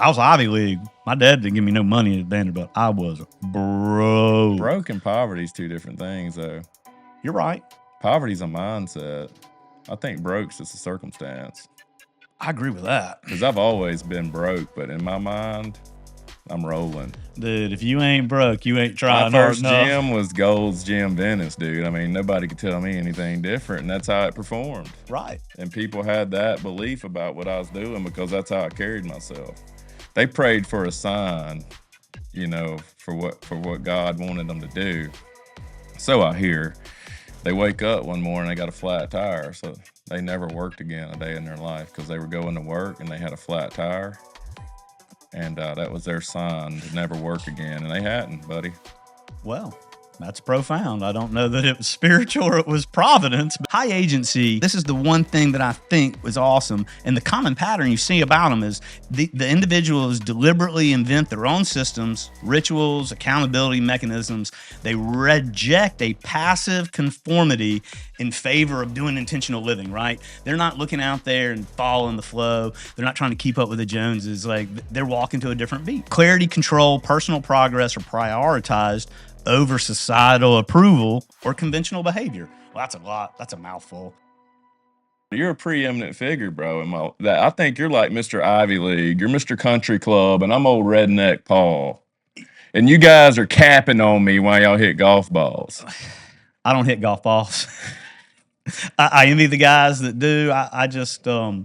I was Ivy League. My dad didn't give me no money at Vanderbilt. I was broke. Broke and poverty is two different things, though. You're right. Poverty's a mindset. I think broke's just a circumstance. I agree with that. Because I've always been broke, but in my mind, I'm rolling. Dude, if you ain't broke, you ain't My trying hard first enough. gym was Gold's Gym Venice, dude. I mean, nobody could tell me anything different, and that's how it performed. Right. And people had that belief about what I was doing because that's how I carried myself. They prayed for a sign, you know, for what God wanted them to do. So I hear. They wake up one morning, they got a flat tire, so they never worked again a day in their life because they were going to work and they had a flat tire, and that was their sign to never work again, and they hadn't, buddy. Well, that's profound. I don't know that it was spiritual or it was providence. But high agency, this is the one thing that I think was awesome. And the common pattern you see about them is the individuals deliberately invent their own systems, rituals, accountability mechanisms. They reject a passive conformity in favor of doing intentional living, right? They're not looking out there and following the flow. They're not trying to keep up with the Joneses. Like, they're walking to a different beat. Clarity, control, personal progress are prioritized over societal approval or conventional behavior. Well, that's a lot. That's a mouthful. You're a preeminent figure, bro. I think you're like Mr. Ivy League. You're Mr. Country Club, and I'm old redneck Paul. And you guys are capping on me while y'all hit golf balls. I don't hit golf balls. I envy the guys that do. I just, I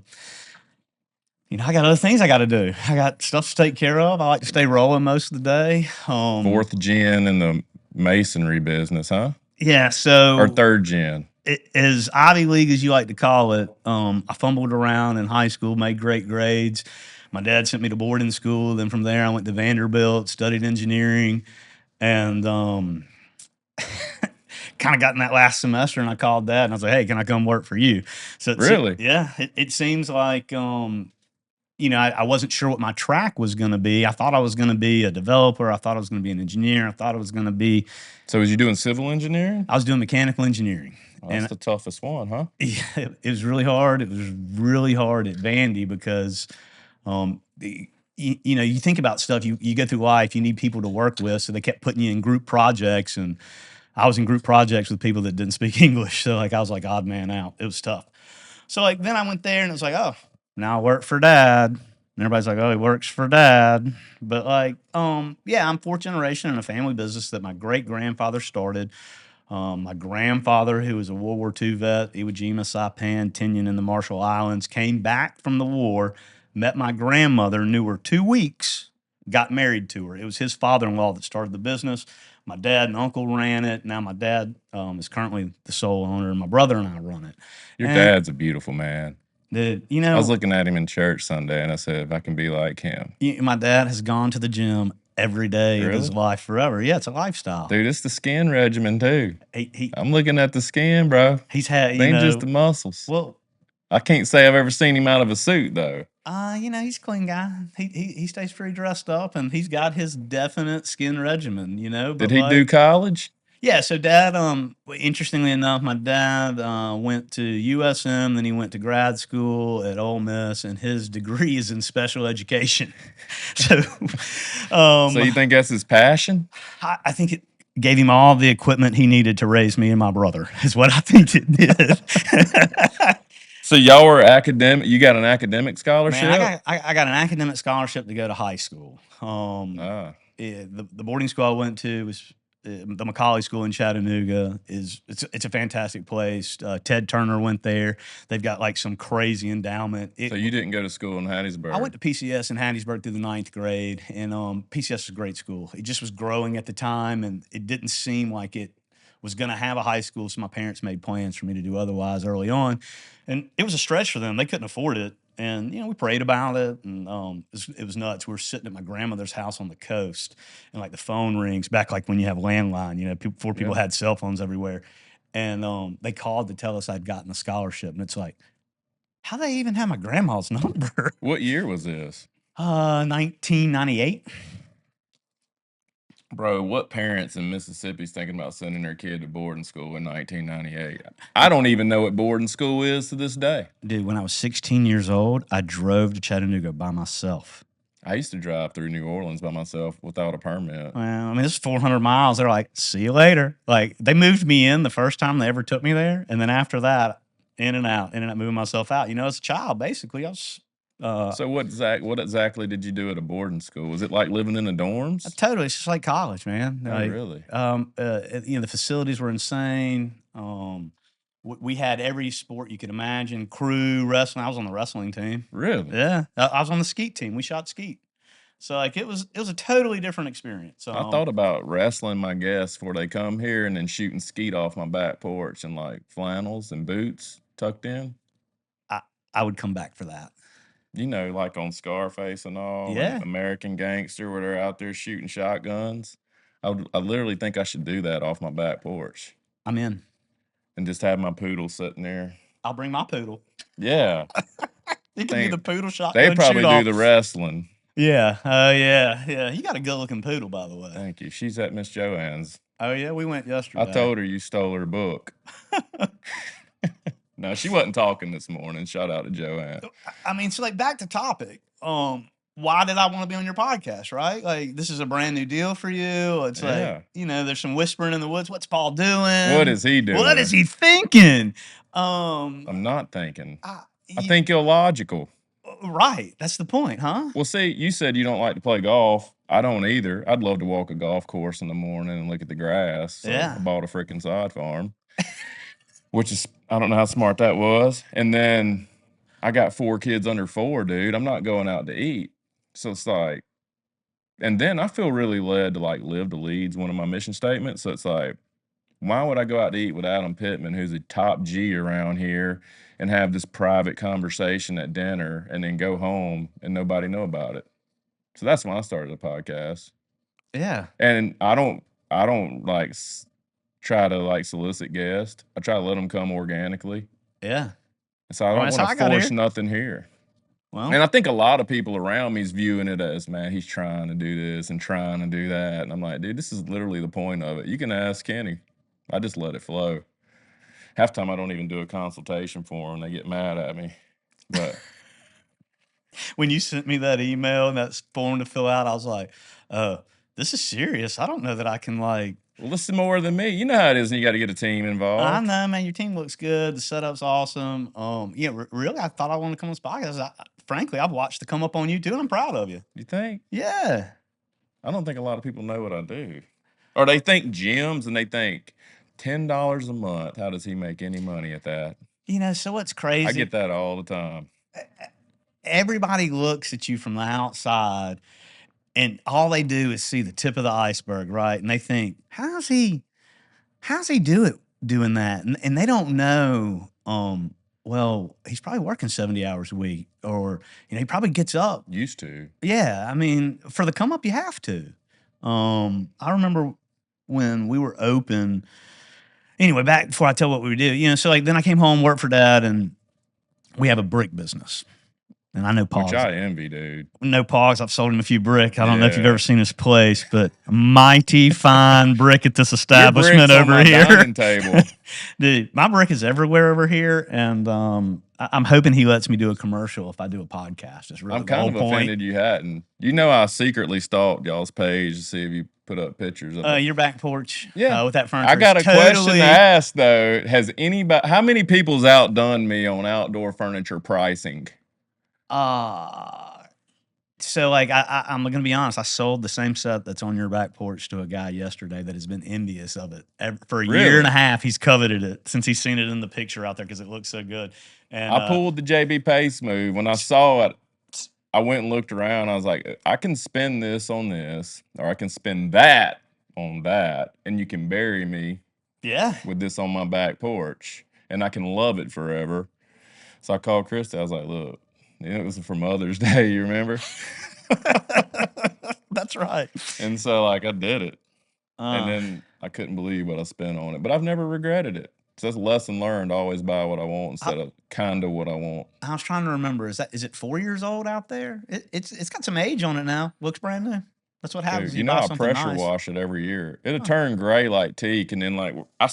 got other things I got to do. I got stuff to take care of. I like to stay rolling most of the day. Fourth gen in the masonry business, huh? Yeah. So, or third gen. As Ivy League as you like to call it, I fumbled around in high school, made great grades. My dad sent me to boarding school. Then from there, I went to Vanderbilt, studied engineering, and kind of got in that last semester, and I called Dad and I was like, "Hey, can I come work for you?" So really, yeah, it seems like I wasn't sure what my track was going to be. I thought I was going to be a developer. I thought I was going to be an engineer. I thought I was going to be. So was you doing civil engineering? I was doing mechanical engineering. Oh, that's the toughest one, huh? Yeah, it was really hard. It was really hard at Vandy because, you think about stuff. You go through life. You need people to work with, so they kept putting you in group projects, and I was in group projects with people that didn't speak English. So I was like odd man out. It was tough. So then I went there, and it was like, oh, now I work for Dad. And everybody's like, oh, he works for Dad. But I'm fourth generation in a family business that my great grandfather started. My grandfather, who was a World War II vet, Iwo Jima, Saipan, Tinian in the Marshall Islands, came back from the war, met my grandmother, knew her 2 weeks, got married to her. It was his father-in-law that started the business. My dad and uncle ran it. Now my dad is currently the sole owner, and my brother and I run it. Your dad's a beautiful man. I was looking at him in church Sunday, and I said, if I can be like him. My dad has gone to the gym every day of his life forever. Yeah, it's a lifestyle. Dude, it's the skin regimen, too. I'm looking at the skin, bro. He's had, it ain't just the muscles. Well, I can't say I've ever seen him out of a suit, though. He's a clean guy. He stays pretty dressed up, and he's got his definite skin regimen, Did he do college? Yeah, so Dad, interestingly enough, my dad went to USM, then he went to grad school at Ole Miss, and his degree is in special education. So you think that's his passion? I think it gave him all the equipment he needed to raise me and my brother, is what I think it did. So y'all were academic. You got an academic scholarship? Man, I got an academic scholarship to go to high school. The boarding school I went to was the Macaulay School in Chattanooga. It's a fantastic place. Ted Turner went there. They've got like some crazy endowment. So you didn't go to school in Hattiesburg? I went to PCS in Hattiesburg through the 9th grade, and PCS is a great school. It just was growing at the time, and it didn't seem like it was going to have a high school, so my parents made plans for me to do otherwise early on. And it was a stretch for them. They couldn't afford it. And, we prayed about it, and it was nuts. We were sitting at my grandmother's house on the coast, and, the phone rings back like when you have landline, before people had cell phones everywhere. And they called to tell us I'd gotten a scholarship. And it's like, how they even have my grandma's number? What year was this? 1998. Bro, what parents in Mississippi's thinking about sending their kid to boarding school in 1998? I don't even know what boarding school is to this day. Dude, when I was 16 years old, I drove to Chattanooga by myself. I used to drive through New Orleans by myself without a permit. Well, I mean, this is 400 miles. They're like, see you later. Like, they moved me in the first time they ever took me there. And then after that, in and out, moving myself out. As a child, basically, I was So what exactly did you do at a boarding school? Was it like living in the dorms? totally, it's just like college, man. Oh, really? The facilities were insane. We had every sport you could imagine, crew, wrestling. I was on the wrestling team. Really? Yeah. I was on the skeet team. We shot skeet. So like it was a totally different experience. I thought about wrestling my guests before they come here and then shooting skeet off my back porch in like flannels and boots tucked in. I would come back for that. Like on Scarface and all, Yeah. and American Gangster, where they're out there shooting shotguns. I literally think I should do that off my back porch I'm in. and just have my poodle sitting there. I'll bring my poodle. Yeah. He can be the poodle shotgun They probably shoot-off. do the wrestling. Yeah. Oh, yeah. You got a good-looking poodle, by the way. Thank you. She's at Miss Joanne's. Oh, yeah? We went yesterday. I told her you stole her book. No, she wasn't talking this morning. Shout out to Joanne. I mean, so like back to topic. Why did I want to be on your podcast, right? Like, this is a brand new deal for you. It's like, there's some whispering in the woods. What's Paul doing? What is he doing? What is he thinking? I'm not thinking. I think illogical. Right. That's the point, huh? Well, see, you said you don't like to play golf. I don't either. I'd love to walk a golf course in the morning and look at the grass. So I bought a freaking side farm, which is, I don't know how smart that was. And then I got 4 kids under 4, dude. I'm not going out to eat. So it's like, and then I feel really led to like live to lead's one of my mission statements. So it's like, why would I go out to eat with Adam Pittman, who's a top G around here, and have this private conversation at dinner and then go home and nobody know about it? So that's when I started a podcast. Yeah. And I don't like try to like solicit guests. I try to let them come organically. Yeah. So I don't want to force nothing here. Well, and I think a lot of people around me is viewing it as, man, he's trying to do this and trying to do that. And I'm like, dude, this is literally the point of it. You can ask Kenny. I just let it flow. Half the time I don't even do a consultation for them. They get mad at me. But when you sent me that email and that form to fill out, I was like, this is serious. I don't know that I can like. Well, this is more than me. You know how it is, and you got to get a team involved. I know, man. Your team looks good. The setup's awesome. Really, I thought I wanted to come on this podcast. Frankly, I've watched the come up on you too, and I'm proud of you. You think? Yeah. I don't think a lot of people know what I do. Or they think gyms and they think $10 a month. How does he make any money at that? So what's crazy? I get that all the time. Everybody looks at you from the outside, and all they do is see the tip of the iceberg, right? And they think, how's he doing that? And they don't know, well, he's probably working 70 hours a week, or, he probably gets up. Used to. Yeah. I mean, for the come up, you have to. I remember when we were open, anyway, back before I tell what we do, so like then I came home, worked for Dad, and we have a brick business. And I know Paul's. Which I envy, dude. No Paul's. I've sold him a few brick. I don't know if you've ever seen his place, but mighty fine brick at this establishment over on my here. Dining table. Dude, my brick is everywhere over here, and I'm hoping he lets me do a commercial if I do a podcast. It's really I'm kind of offended you hadn't. I secretly stalked y'all's page to see if you put up pictures of your back porch. Yeah, with that furniture. I got a question to ask though. How many people's outdone me on outdoor furniture pricing? So like I'm gonna be honest, I sold the same set that's on your back porch to a guy yesterday that has been envious of it for a year and a half. He's coveted it since he's seen it in the picture out there because it looks so good. And I pulled the JB Pace move. When I saw it, I went and looked around. I was like, I can spend this on this, or I can spend that on that, and you can bury me with this on my back porch, and I can love it forever. So I called Krista. I was like, look, it was for Mother's Day, you remember? That's right. And so, like, I did it. And then I couldn't believe what I spent on it. But I've never regretted it. So that's a lesson learned. Always buy what I want instead of kind of what I want. I was trying to remember. Is it 4 years old out there? It's got some age on it now. Looks brand new. That's what happens. Dude, I pressure wash it every year. It'll turn gray like teak. And then, like, I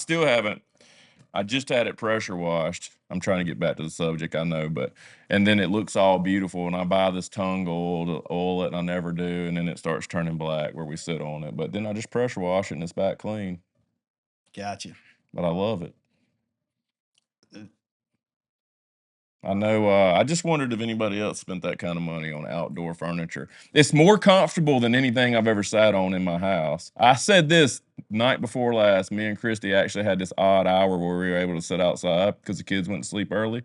just had it pressure washed. I'm trying to get back to the subject, I know, but and then it looks all beautiful, and I buy this tung oil to oil it, and I never do, and then it starts turning black where we sit on it. But then I just pressure wash it, and it's back clean. Gotcha. But I love it. I know. I just wondered if anybody else spent that kind of money on outdoor furniture. It's more comfortable than anything I've ever sat on in my house. I said this night before last. Me and Christy actually had this odd hour where we were able to sit outside because the kids went to sleep early.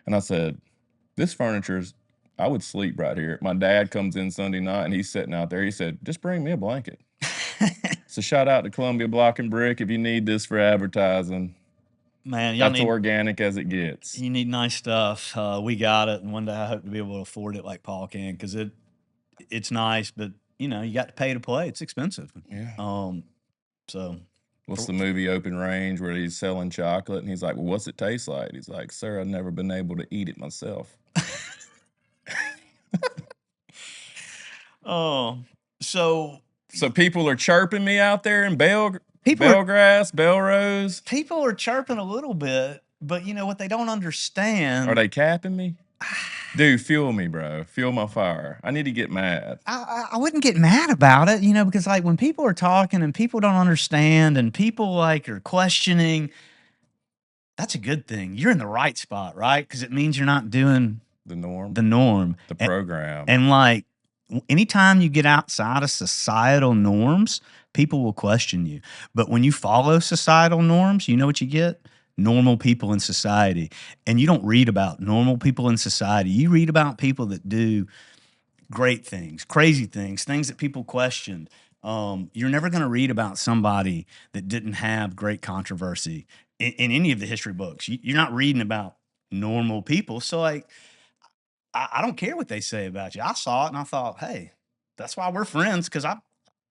And I said, this furniture's, I would sleep right here. My dad comes in Sunday night and he's sitting out there. He said, just bring me a blanket. So shout out to Columbia Block and Brick if you need this for advertising. Man, y'all That's need organic as it gets. you need nice stuff. We got it, and one day I hope to be able to afford it like Paul can, because it's nice, but you know you got to pay to play. It's expensive. Yeah. So What's the movie Open Range where he's selling chocolate and he's like, well, what's it taste like? He's like, sir, I've never been able to eat it myself. oh, so So people are chirping me out there in People are- Bellgrass, Belrose. people are chirping a little bit, but you know what they don't understand. Are they capping me? Dude, fuel me, bro. Fuel my fire. I need to get mad. I wouldn't get mad about it, you know, because like when people are talking and people don't understand and people like are questioning, that's a good thing. You're in the right spot, right? Because it means you're not doing The norm, the norm. the program. And like anytime you get outside of societal norms, people will question you. But when you follow societal norms, you know what you get? Normal people in society. And you don't read about normal people in society. You read about people that do great things, crazy things, things that people questioned. You're never going to read about somebody that didn't have great controversy in any of the history books. You're not reading about normal people. So like, I don't care what they say about you. I saw it and I thought, hey, that's why we're friends. Cause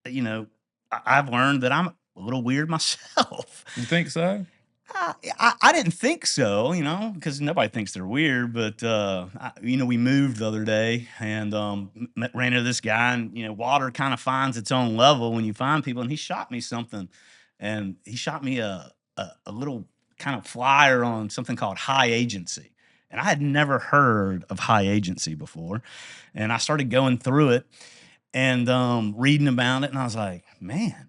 you know, I've learned that I'm a little weird myself. You think so? I didn't think so, you know, because nobody thinks they're weird. But you know, we moved the other day and ran into this guy, and you know, water kind of finds its own level when you find people. And he shot me something, and he shot me a little kind of flyer on something called high agency, and I had never heard of high agency before, and I started going through it and reading about it, and I was like, man,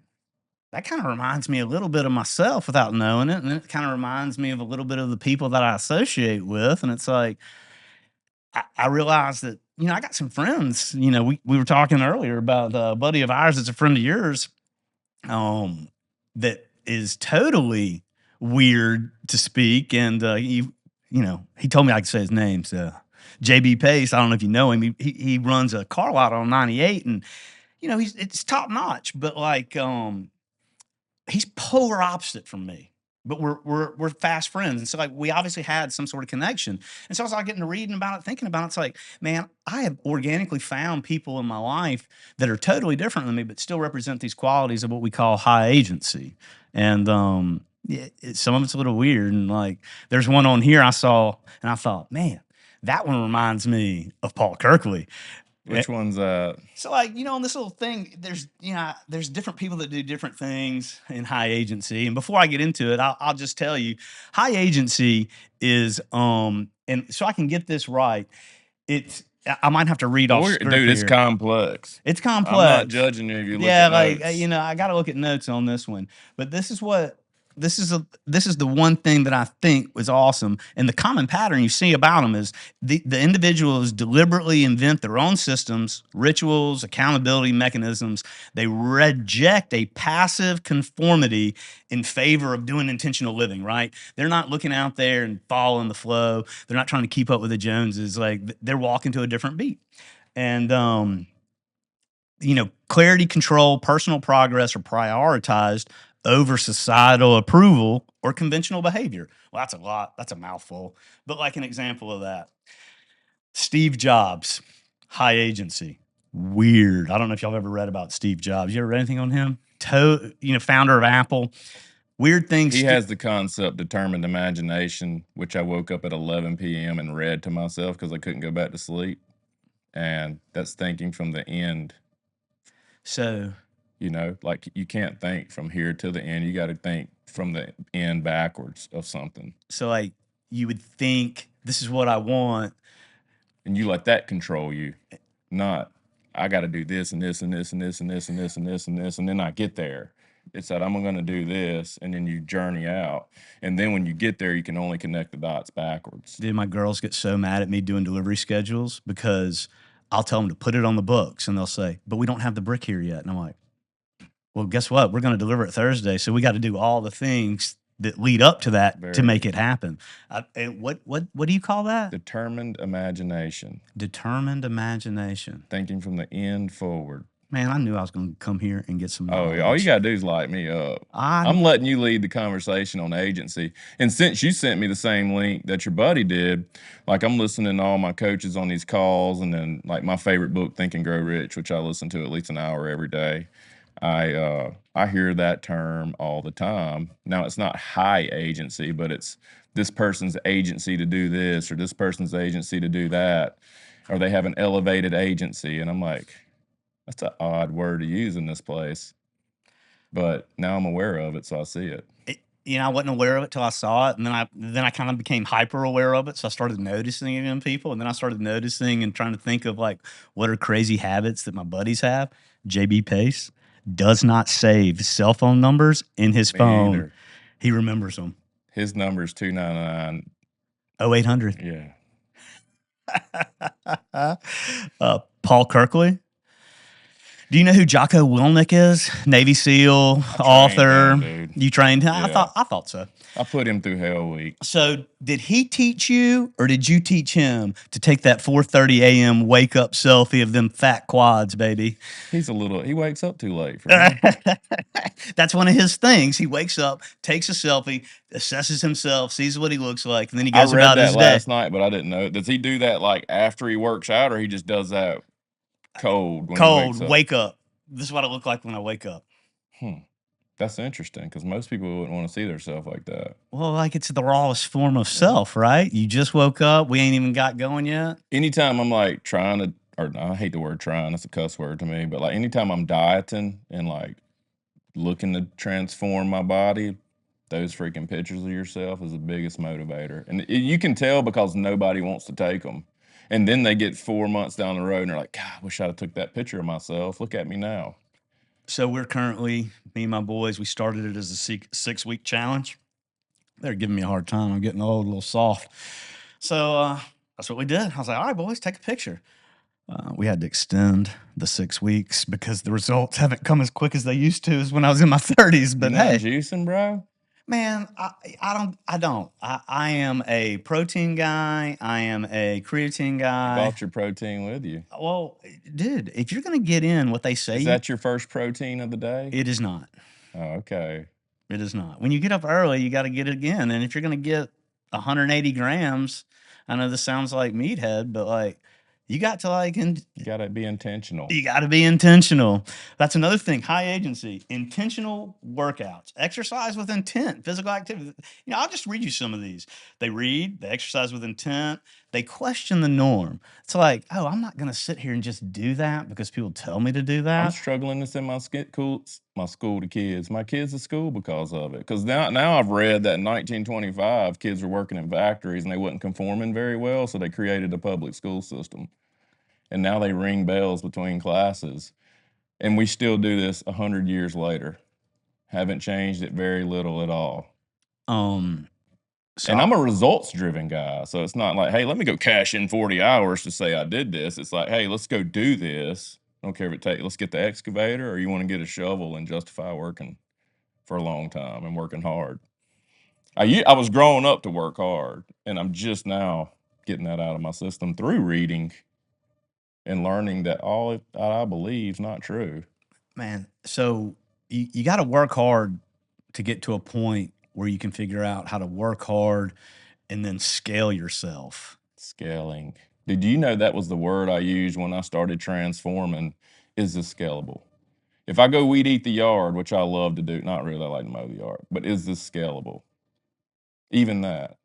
that kind of reminds me a little bit of myself without knowing it. And it kind of reminds me of a little bit of the people that I associate with. And it's like, I realized that, you know, I got some friends, you know, we were talking earlier about a buddy of ours that's a friend of yours that is totally weird to speak. And, you know, he told me I could say his name. So JB Pace, I don't know if you know him. He runs a car lot on 98 and, you know, it's top notch, but like, he's polar opposite from me, but we're fast friends, and so like we obviously had some sort of connection. And so I was like getting to reading about it, thinking about it. It's like, man, I have organically found people in my life that are totally different than me, but still represent these qualities of what we call high agency. And yeah, some of it's a little weird. And like, there's one on here I saw, and I thought, man, that one reminds me of Paul Kirkley. Which one's that? So like, you know, in this little thing, there's different people that do different things in high agency. And before I get into it, I'll just tell you, high agency is and so I can get this right. I might have to read off script Dude, it's here. complex. It's complex. I'm not judging you if you look Yeah, at like notes. you know, I got to look at notes on this one. But this is the one thing that I think was awesome. And the common pattern you see about them is the individuals deliberately invent their own systems, rituals, accountability mechanisms. They reject a passive conformity in favor of doing intentional living, right? They're not looking out there and following the flow. They're not trying to keep up with the Joneses. Like they're walking to a different beat. And you know, clarity, control, personal progress are prioritized over societal approval or conventional behavior. Well, that's a lot. That's a mouthful. But like an example of that, Steve Jobs, high agency, weird. I don't know if y'all have ever read about Steve Jobs. You ever read anything on him? You know, founder of Apple. Weird things. He has the concept determined imagination, which I woke up at 11 p.m. and read to myself because I couldn't go back to sleep. And that's thinking from the end. So, you know, like you can't think from here to the end. You got to think from the end backwards of something. So like you would think this is what I want. And you let that control you, not I got to do this and this and this and this and this and this and this and this, and then I get there. It's that I'm going to do this, and then you journey out, and then when you get there, you can only connect the dots backwards. Dude, my girls get so mad at me doing delivery schedules because I'll tell them to put it on the books, and they'll say, "But we don't have the brick here yet." And I'm like, "Well, guess what? We're going to deliver it Thursday, so we got to do all the things that lead up to that to Very make it happen." And what do you call that? determined imagination, Determined imagination. thinking from the end forward. Man, I knew I was going to come here and get some Oh, all you knowledge. got to do is light me up. I I'm letting you lead the conversation on agency. And since you sent me the same link that your buddy did, like I'm listening to all my coaches on these calls, and then like my favorite book, Think and Grow Rich, which I listen to at least an hour every day. I hear that term all the time. Now it's not high agency, but it's this person's agency to do this, or this person's agency to do that, or they have an elevated agency. And I'm like, that's an odd word to use in this place. But now I'm aware of it, so I see it. I wasn't aware of it till I saw it, and then I kind of became hyper aware of it. So I started noticing it in people, and then I started noticing and trying to think of like what are crazy habits that my buddies have. JB Pace does not save cell phone numbers in his Me phone. either. He remembers them. His number is 299. 0800. Yeah. Paul Kirkley. Do you know who Jocko Willnick is? Navy SEAL, I author. trained him, dude. You trained him? Yeah. I thought so. I put him through Hell Week. So did he teach you, or did you teach him to take that 4:30 a.m. wake up selfie of them fat quads, baby? He wakes up too late for me. That's one of his things. He wakes up, takes a selfie, assesses himself, sees what he looks like, and then he I goes read about that his day. last night, but I didn't know. Does he do that like after he works out, or he just does that cold when he wakes up? Wake up. This is what I look like when I wake up. That's interesting, because most people wouldn't want to see themselves like that. Well, like it's the rawest form of self, right? You just woke up. We ain't even got going yet. Anytime I'm like trying to, or I hate the word trying, that's a cuss word to me, but like anytime I'm dieting and like looking to transform my body, those freaking pictures of yourself is the biggest motivator. And you can tell because nobody wants to take them. And then they get 4 months down the road and they're like, God, I wish I'd have took that picture of myself. Look at me now. So we're currently, me and my boys, we started it as a 6-week challenge. They're giving me a hard time. I'm getting old, a little soft. So that's what we did. I was like, all right, boys, take a picture. We had to extend the 6 weeks because the results haven't come as quick as they used to as when I was in my 30s. But You're not hey, juicing, bro? man, I don't. I am a protein guy. I am a creatine guy. Brought your protein with you. Well, dude, if you're going to get in what they say, Is that your first protein of the day? it is not. Oh, okay. It is not. When you get up early, you got to get it again. And if you're going to get 180 grams, I know this sounds like meathead, but like you got to like, You got to be intentional. you got to be intentional. That's another thing. High agency, intentional workouts, exercise with intent, physical activity. I'll just read you some of these. They read, they exercise with intent, they question the norm. It's like, oh, I'm not going to sit here and just do that because people tell me to do I'm that. struggling to send my school to kids. My kids to school because of it. Because now I've read that in 1925, kids were working in factories and they wasn't conforming very well, so they created a public school system. And now they ring bells between classes. And we still do this 100 years later. Haven't changed it very little at all. So And I'm a results-driven guy, so it's not like, hey, let me go cash in 40 hours to say I did this. It's like, hey, let's go do this. I don't care if it takes, let's get the excavator, or you want to get a shovel and justify working for a long time and working hard. I was growing up to work hard, and I'm just now getting that out of my system through reading and learning that all I believe is not true. man, so you got to work hard to get to a point where you can figure out how to work hard and then scale yourself. Scaling. Did you know that was the word I used when I started transforming? Is this scalable? If I go weed eat the yard, which I love to do, not really, I like to mow the yard, but is this scalable? Even that,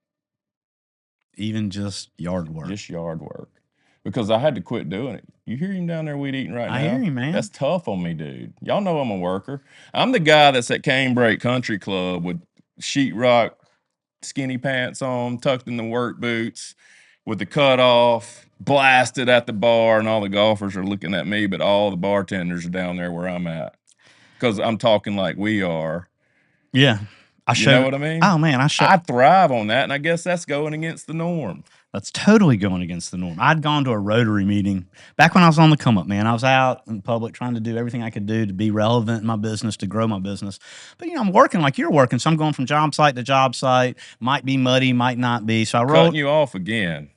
Even just yard work. just yard work. Because I had to quit doing it. You hear him down there weed eating right now? I hear you, man. That's tough on me, dude. Y'all know I'm a worker. I'm the guy that's at Canebrake Country Club with sheetrock skinny pants on, tucked in the work boots, with the cutoff, blasted at the bar, and all the golfers are looking at me, but all the bartenders are down there where I'm at. Because I'm talking like we are. Yeah. You know what I mean? Oh man, I thrive on that, and I guess that's going against the norm. that's totally going against the norm. I'd gone to a Rotary meeting back when I was on the come up, man. I was out in public trying to do everything I could do to be relevant in my business, to grow my business. But I'm working like you're working, so I'm going from job site to job site. Might be muddy, might not be. So I Cutting wrote. you off again.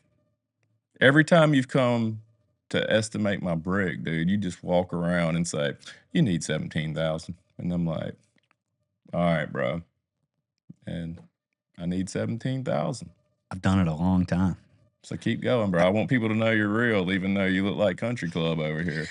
Every time you've come to estimate my brick, dude, you just walk around and say, you need 17,000. And I'm like, all right, bro. And I need 17,000. I've done it a long time. So keep going, bro. I want people to know you're real, even though you look like Country Club over here.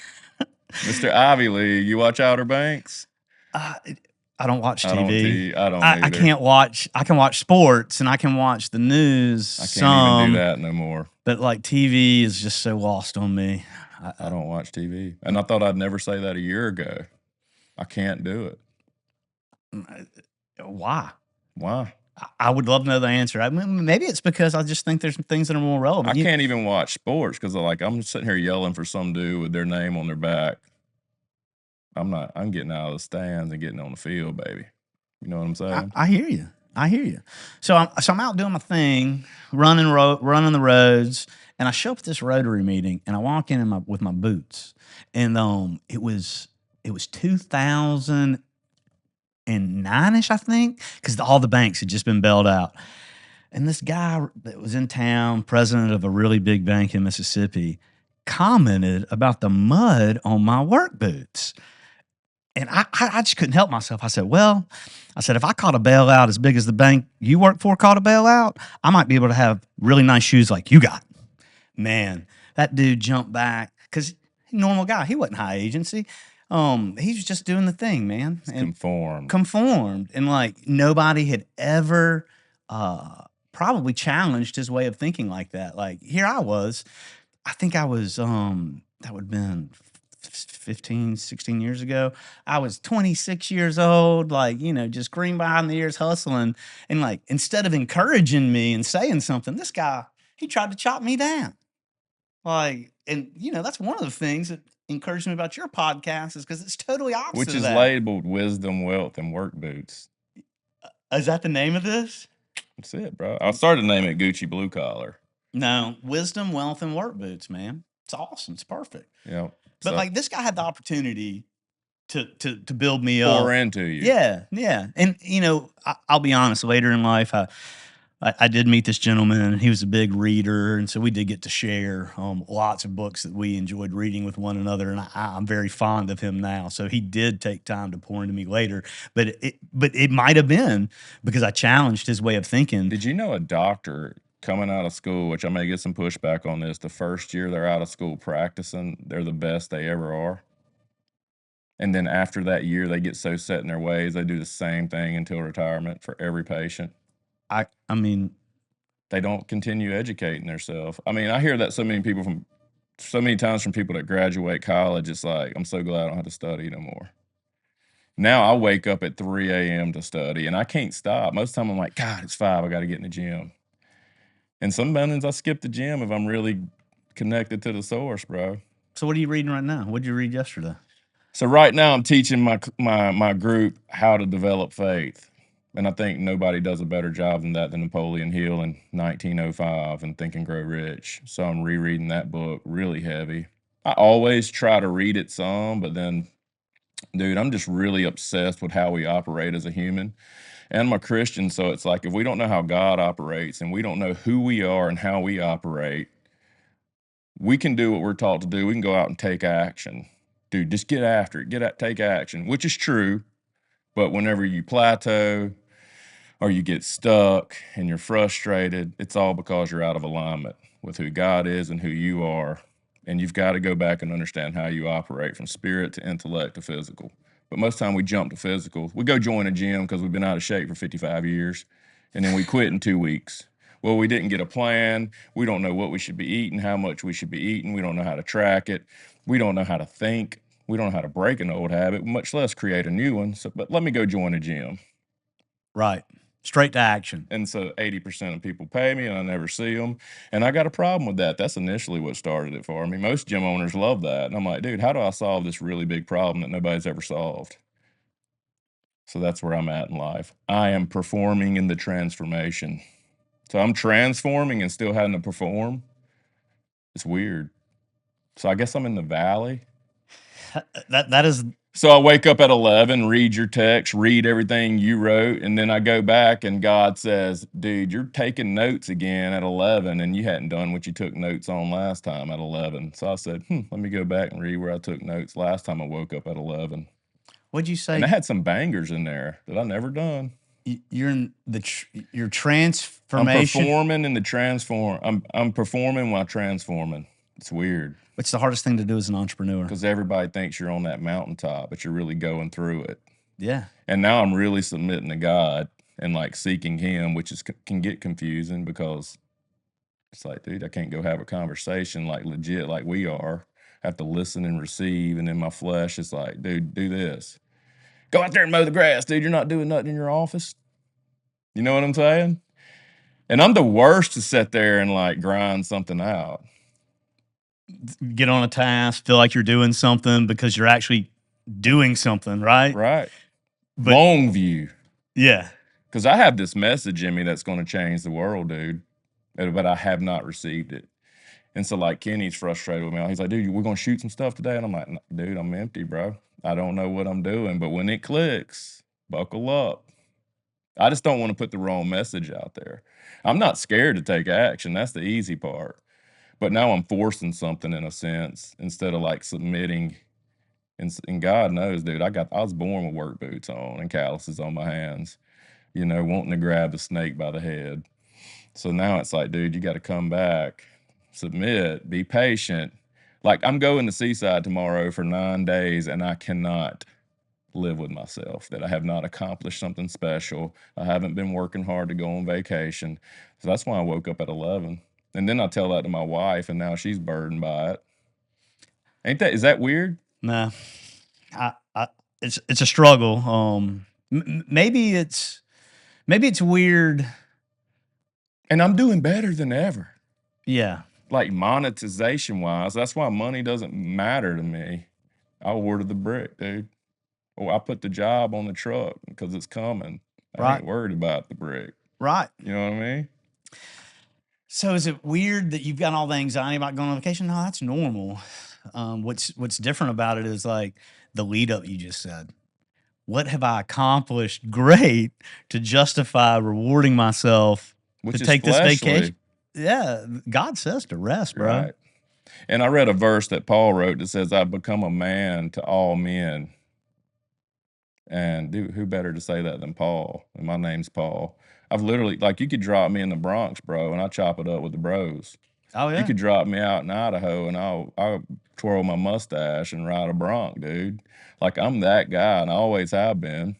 Mr. Ivy League, you watch Outer Banks? I don't watch TV. I don't I either. can't watch. I can watch sports and I can watch the news. I can't even do that no more. But like TV is just so lost on me. I don't watch TV. And I thought I'd never say that a year ago. I can't do it. Why? Why? I would love to know the answer. I mean, maybe it's because I just think there's things that are more relevant. I can't even watch sports because I'm sitting here yelling for some dude with their name on their back. I'm getting out of the stands and getting on the field, baby. You know what I'm saying? I hear you. I hear you. So I'm out doing my thing, running the roads, and I show up at this Rotary meeting, and I walk in with my boots, and it was 2009ish, I think, because all the banks had just been bailed out, and this guy that was in town, president of a really big bank in Mississippi, commented about the mud on my work boots. And I just couldn't help myself. I said, if I caught a bailout as big as the bank you work for caught a bailout, I might be able to have really nice shoes like you got. Man, that dude jumped back because normal guy. He wasn't high agency. He was just doing the thing, man. And conformed. And like nobody had ever probably challenged his way of thinking like that. Like here I was. I think I was, that would have been 15, 16 years ago. I was 26 years old, like, just green behind the ears hustling. And like, instead of encouraging me and saying something, this guy, he tried to chop me down. Like, and that's one of the things that encouraged me about your podcast is because it's totally opposite Which is of that. labeled wisdom, wealth, and work boots. Is that the name of this? That's it, bro. I started to name it Gucci Blue Collar. No, wisdom, wealth, and work boots, man. It's awesome. It's perfect. Yeah. But like this guy had the opportunity to build me up. Pour into you. Yeah. And I'll be honest, later in life, I did meet this gentleman, and he was a big reader, and so we did get to share lots of books that we enjoyed reading with one another, and I'm very fond of him now. So he did take time to pour into me later, but it might have been because I challenged his way of thinking. Did you know a doctor coming out of school, which I may get some pushback on this, the first year they're out of school practicing, they're the best they ever are? And then after that year, they get so set in their ways, they do the same thing until retirement for every patient. I mean, they don't continue educating themselves. I mean, I hear that so many times from people that graduate college. It's like, I'm so glad I don't have to study no more. Now I wake up at 3 a.m. to study, and I can't stop. Most of the time I'm like, God, it's 5. I got to get in the gym. And some mornings I skip the gym if I'm really connected to the source, bro. So what are you reading right now? What did you read yesterday? So right now I'm teaching my group how to develop faith. And I think nobody does a better job than that than Napoleon Hill in 1905 and Think and Grow Rich. So I'm rereading that book really heavy. I always try to read it some, but then, dude, I'm just really obsessed with how we operate as a human. And I'm a Christian, so it's like if we don't know how God operates and we don't know who we are and how we operate, we can do what we're taught to do. We can go out and take action. Dude, just get after it. Take action, which is true. But whenever you plateau or you get stuck and you're frustrated, it's all because you're out of alignment with who God is and who you are. And you've got to go back and understand how you operate from spirit to intellect to physical. But most of the time we jump to physical. We go join a gym because we've been out of shape for 55 years, and then we quit in 2 weeks. Well, we didn't get a plan. We don't know what we should be eating, how much we should be eating. We don't know how to track it. We don't know how to think. We don't know how to break an old habit, much less create a new one. But let me go join a gym. Right. Straight to action. And so 80% of people pay me and I never see them. And I got a problem with that. That's initially what started it for me. Most gym owners love that. And I'm like, dude, how do I solve this really big problem that nobody's ever solved? So that's where I'm at in life. I am performing in the transformation. So I'm transforming and still having to perform. It's weird. So I guess I'm in the valley. That is So I wake up at 11, read your text, read everything you wrote, and then I go back and God says, dude, you're taking notes again at 11, and you hadn't done what you took notes on last time at 11. So I said, let me go back and read where I took notes last time I woke up at 11. what'd you And I say? had some bangers in there that I never done. You're in your I'm transformation. performing in the transform. I'm performing while transforming. It's weird What's the hardest thing to do as an entrepreneur? because everybody thinks you're on that mountaintop, but you're really going through it. Yeah. And now I'm really submitting to God and like seeking Him, which is can get confusing because it's like, dude, I can't go have a conversation like legit like we are. I have to listen and receive, and then my flesh is like, dude, do this. Go out there and mow the grass, dude. You're not doing nothing in your office. You know what I'm saying? And I'm the worst to sit there and like grind something out. Get on a task, feel like you're doing something because you're actually doing something, right? Right. But Long view. yeah. Because I have this message in me that's going to change the world, dude. But I have not received it. And so, like, Kenny's frustrated with me. He's like, dude, we're going to shoot some stuff today. And I'm like, dude, I'm empty, bro. I don't know what I'm doing. But when it clicks, buckle up. I just don't want to put the wrong message out there. I'm not scared to take action. That's the easy part. But now I'm forcing something in a sense instead of like submitting. And God knows, dude, I was born with work boots on and calluses on my hands, wanting to grab the snake by the head. So now it's like, dude, you got to come back, submit, be patient. Like I'm going to Seaside tomorrow for 9 days and I cannot live with myself that I have not accomplished something special. I haven't been working hard to go on vacation. So that's why I woke up at 11. And then I tell that to my wife and now she's burdened by it. Is that weird? Nah. It's a struggle. Maybe it's weird. And I'm doing better than ever. Yeah. Like monetization wise, that's why money doesn't matter to me. I order the brick, dude. Or I put the job on the truck because it's coming. I ain't worried about the brick. Right. You know what I mean? So is it weird that you've got all the anxiety about going on vacation? No, that's normal. What's different about it is like the lead up you just said. What have I accomplished great to justify rewarding myself Which to is take this fleshly. vacation? Yeah, God says to rest, bro. Right. And I read a verse that Paul wrote that says, I've become a man to all men. And dude, who better to say that than Paul? And my name's Paul. I've literally, like, you could drop me in the Bronx, bro, and I chop it up with the bros. Oh yeah. You could drop me out in Idaho and I'll twirl my mustache and ride a bronc, dude. Like I'm that guy and I always have been.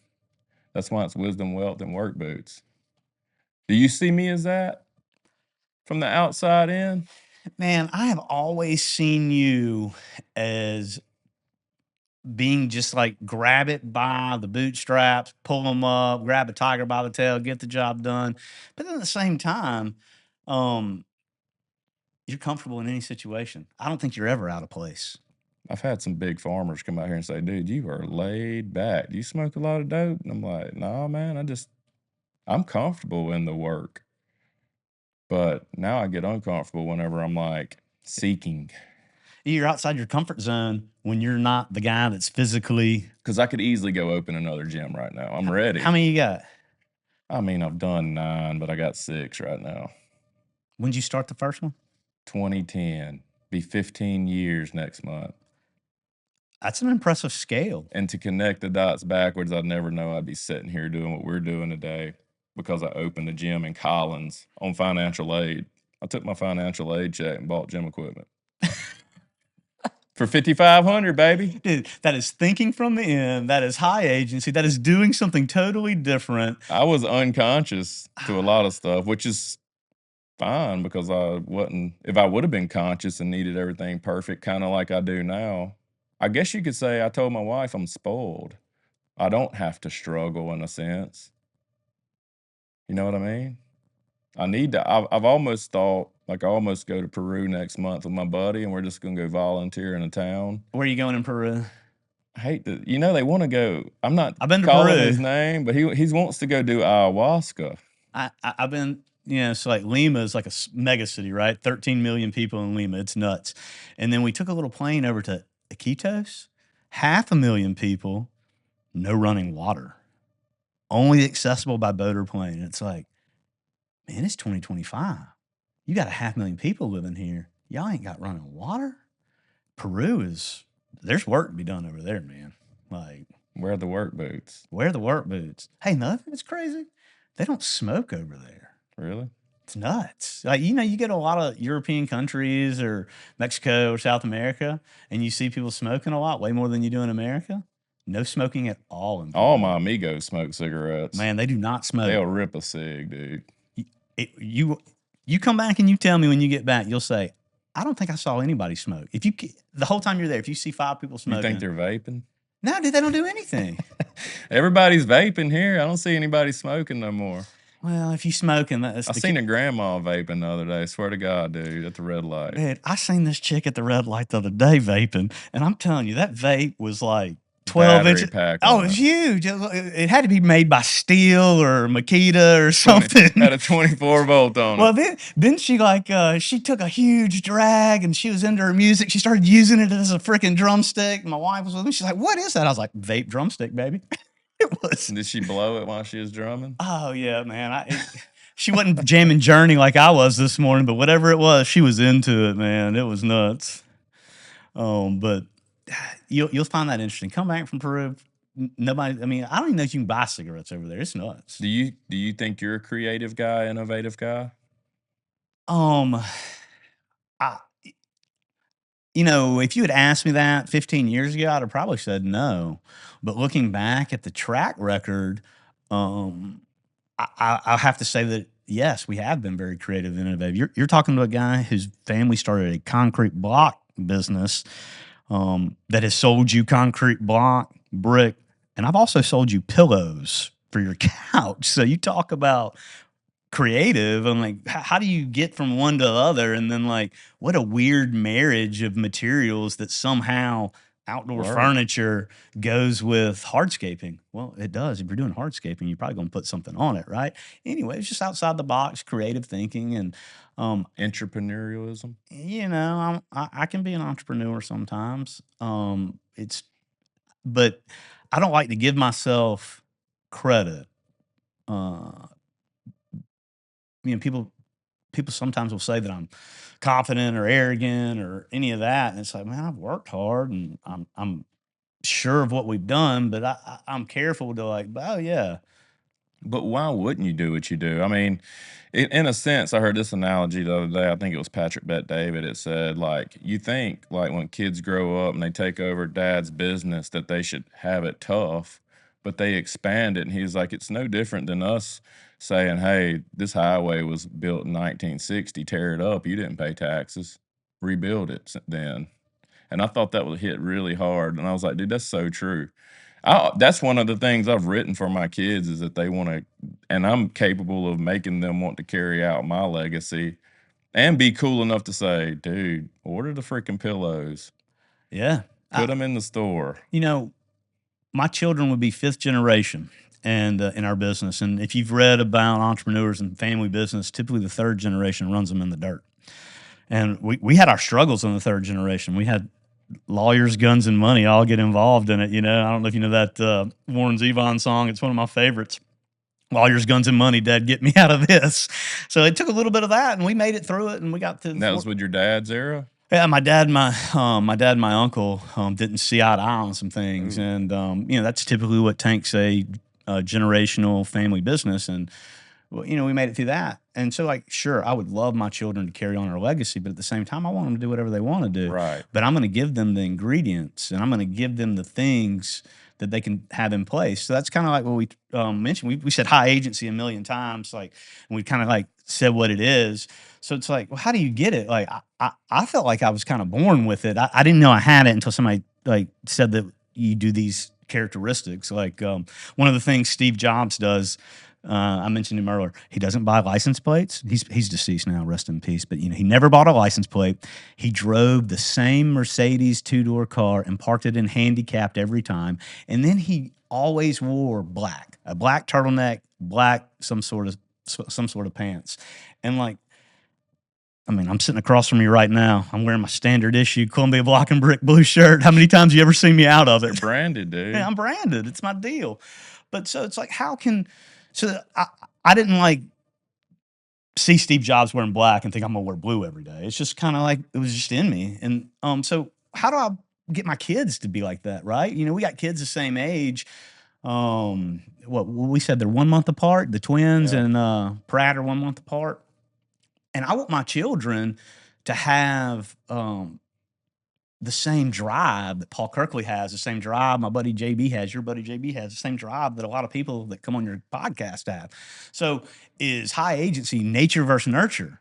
That's why it's wisdom, wealth, and work boots. Do you see me as that from the outside in? Man, I have always seen you as being just like grab it by the bootstraps, pull them up, grab a tiger by the tail, get the job done. But then at the same time, um, you're comfortable in any situation. I don't think you're ever out of place. I've had some big farmers come out here and say, dude, you are laid back. Do you smoke a lot of dope? And I'm like, nah, man, I'm comfortable in the work. But now I get uncomfortable whenever I'm like seeking. You're outside your comfort zone when you're not the guy that's physically. Because I could easily go open another gym right now. I'm ready. How many you got? I mean, I've done 9, but I got 6 right now. When'd you start the first one? 2010. Be 15 years next month. That's an impressive scale. And to connect the dots backwards, I'd never know I'd be sitting here doing what we're doing today because I opened a gym in Collins on financial aid. I took my financial aid check and bought gym equipment. For $5,500, baby. Dude, that is thinking from the end. That is high agency. That is doing something totally different. I was unconscious to a lot of stuff, which is fine because I wasn't. If I would have been conscious and needed everything perfect, kind of like I do now, I guess you could say I told my wife I'm spoiled. I don't have to struggle in a sense. You know what I mean? I need to. I've almost thought like I almost go to Peru next month with my buddy, and we're just gonna go volunteer in a town. Where are you going in Peru? I hate that. You know they want to go. I'm not I've been to calling Peru. his name, but he wants to go do ayahuasca. I've been, so like Lima is like a mega city, right? 13 million people in Lima. It's nuts. And then we took a little plane over to Iquitos, 500,000 people, no running water, only accessible by boat or plane. It's like, man, it's 2025. You got 500,000 people living here. Y'all ain't got running water. Peru there's work to be done over there, man. Like, Wear the work boots. wear the work boots. Hey, nothing. It's crazy. They don't smoke over there. Really? It's nuts. Like, you get a lot of European countries or Mexico or South America, and you see people smoking a lot, way more than you do in America. No smoking at all in All Peru. my amigos smoke cigarettes. Man, they do not smoke. They'll rip a cig, dude. You come back and you tell me when you get back, you'll say, I don't think I saw anybody smoke. If you the whole time you're there, if you see 5 people You smoking, think they're vaping? no, dude, they don't do anything. Everybody's vaping here. I don't see anybody smoking no more. Well, if you smoking, that's I seen a grandma vaping the other day. Swear to God, dude, at the red light. Man, I seen this chick at the red light the other day vaping, and I'm telling you, that vape was like 12 Battery inches. pack Oh, on it was it. huge. It had to be made by Steel or Makita or something. Had a 24 volt on Well, it. then she she took a huge drag and she was into her music. She started using it as a freaking drumstick. My wife was with me. She's like, "What is that?" I was like, "Vape drumstick, baby." It was. Did she blow it while she was drumming? Oh yeah, man. She wasn't jamming Journey like I was this morning, but whatever it was, she was into it, man. It was nuts. But you'll find that interesting. Come back from Peru. Nobody. I mean, I don't even know if you can buy cigarettes over there. It's nuts. Do you think you're a creative guy, innovative guy? I, if you had asked me that 15 years ago, I'd have probably said no. But looking back at the track record, I'll have to say that yes, we have been very creative and innovative. You're talking to a guy whose family started a concrete block business that has sold you concrete block, brick, and I've also sold you pillows for your couch. So you talk about creative. I'm like, how do you get from one to the other? And then like, what a weird marriage of materials that somehow outdoor Work. furniture goes with hardscaping. Well, it does. If you're doing hardscaping, you're probably going to put something on it, right? Anyway, it's just outside the box, creative thinking, and Entrepreneurialism. I can be an entrepreneur sometimes. But I don't like to give myself credit. People sometimes will say that I'm confident or arrogant or any of that, and it's like, man, I've worked hard and I'm sure of what we've done, but I'm careful to like, oh yeah, But why wouldn't you do what you do? I mean, in a sense, I heard this analogy the other day. I think it was Patrick Bet David. It said, like, you think, like, when kids grow up and they take over dad's business, that they should have it tough, but they expand it. And he's like, it's no different than us saying, hey, this highway was built in 1960, tear it up. You didn't pay taxes, rebuild it then. And I thought that would hit really hard. And I was like, dude, that's so true. That's one of the things I've written for my kids is that they want to, and I'm capable of making them want to carry out my legacy and be cool enough to say, dude, order the freaking pillows, yeah. put them in the store. My children would be 5th generation and in our business. And if you've read about entrepreneurs and family business, typically the 3rd generation runs them in the dirt. And we had our struggles in the 3rd generation. We had lawyers, guns, and money all get involved in it. I don't know if you know that Warren Zevon song. It's one of my favorites. Lawyers, guns, and money, Dad, get me out of this. So it took a little bit of that, and we made it through it, and we got to. That was with your dad's era? Yeah, my dad and my uncle didn't see eye to eye on some things, and that's typically what tanks a generational family business, and we made it through that. And so, like, sure, I would love my children to carry on our legacy, but at the same time, I want them to do whatever they want to do. Right. But I'm going to give them the ingredients, and I'm going to give them the things that they can have in place. So that's kind of like what we mentioned. We said high agency a million times, like, and we kind of like said what it is. So it's like, well, how do you get it? Like, I felt like I was kind of born with it. I didn't know I had it until somebody like said that you do these characteristics. Like one of the things Steve Jobs does I mentioned him earlier. He doesn't buy license plates. He's deceased now, rest in peace. But he never bought a license plate. He drove the same Mercedes 2-door car and parked it in handicapped every time. And then he always wore black, a black turtleneck, black some sort of pants. And like, I mean, I'm sitting across from you right now. I'm wearing my standard issue Columbia Block and Brick blue shirt. How many times you ever seen me out of You're it? branded, Yeah, dude. I'm branded. It's my deal. But so it's like, how can so I didn't like see Steve Jobs wearing black and think I'm gonna wear blue every day. It's just kind of like it was just in me. And so how do I get my kids to be like that, right? We got kids the same age. What we said they're 1 month apart, the twins Yeah. and Pratt are 1 month apart. And I want my children to have the same drive that Paul Kirkley has, the same drive my buddy JB has, your buddy JB has, the same drive that a lot of people that come on your podcast have. So, is high agency nature versus nurture?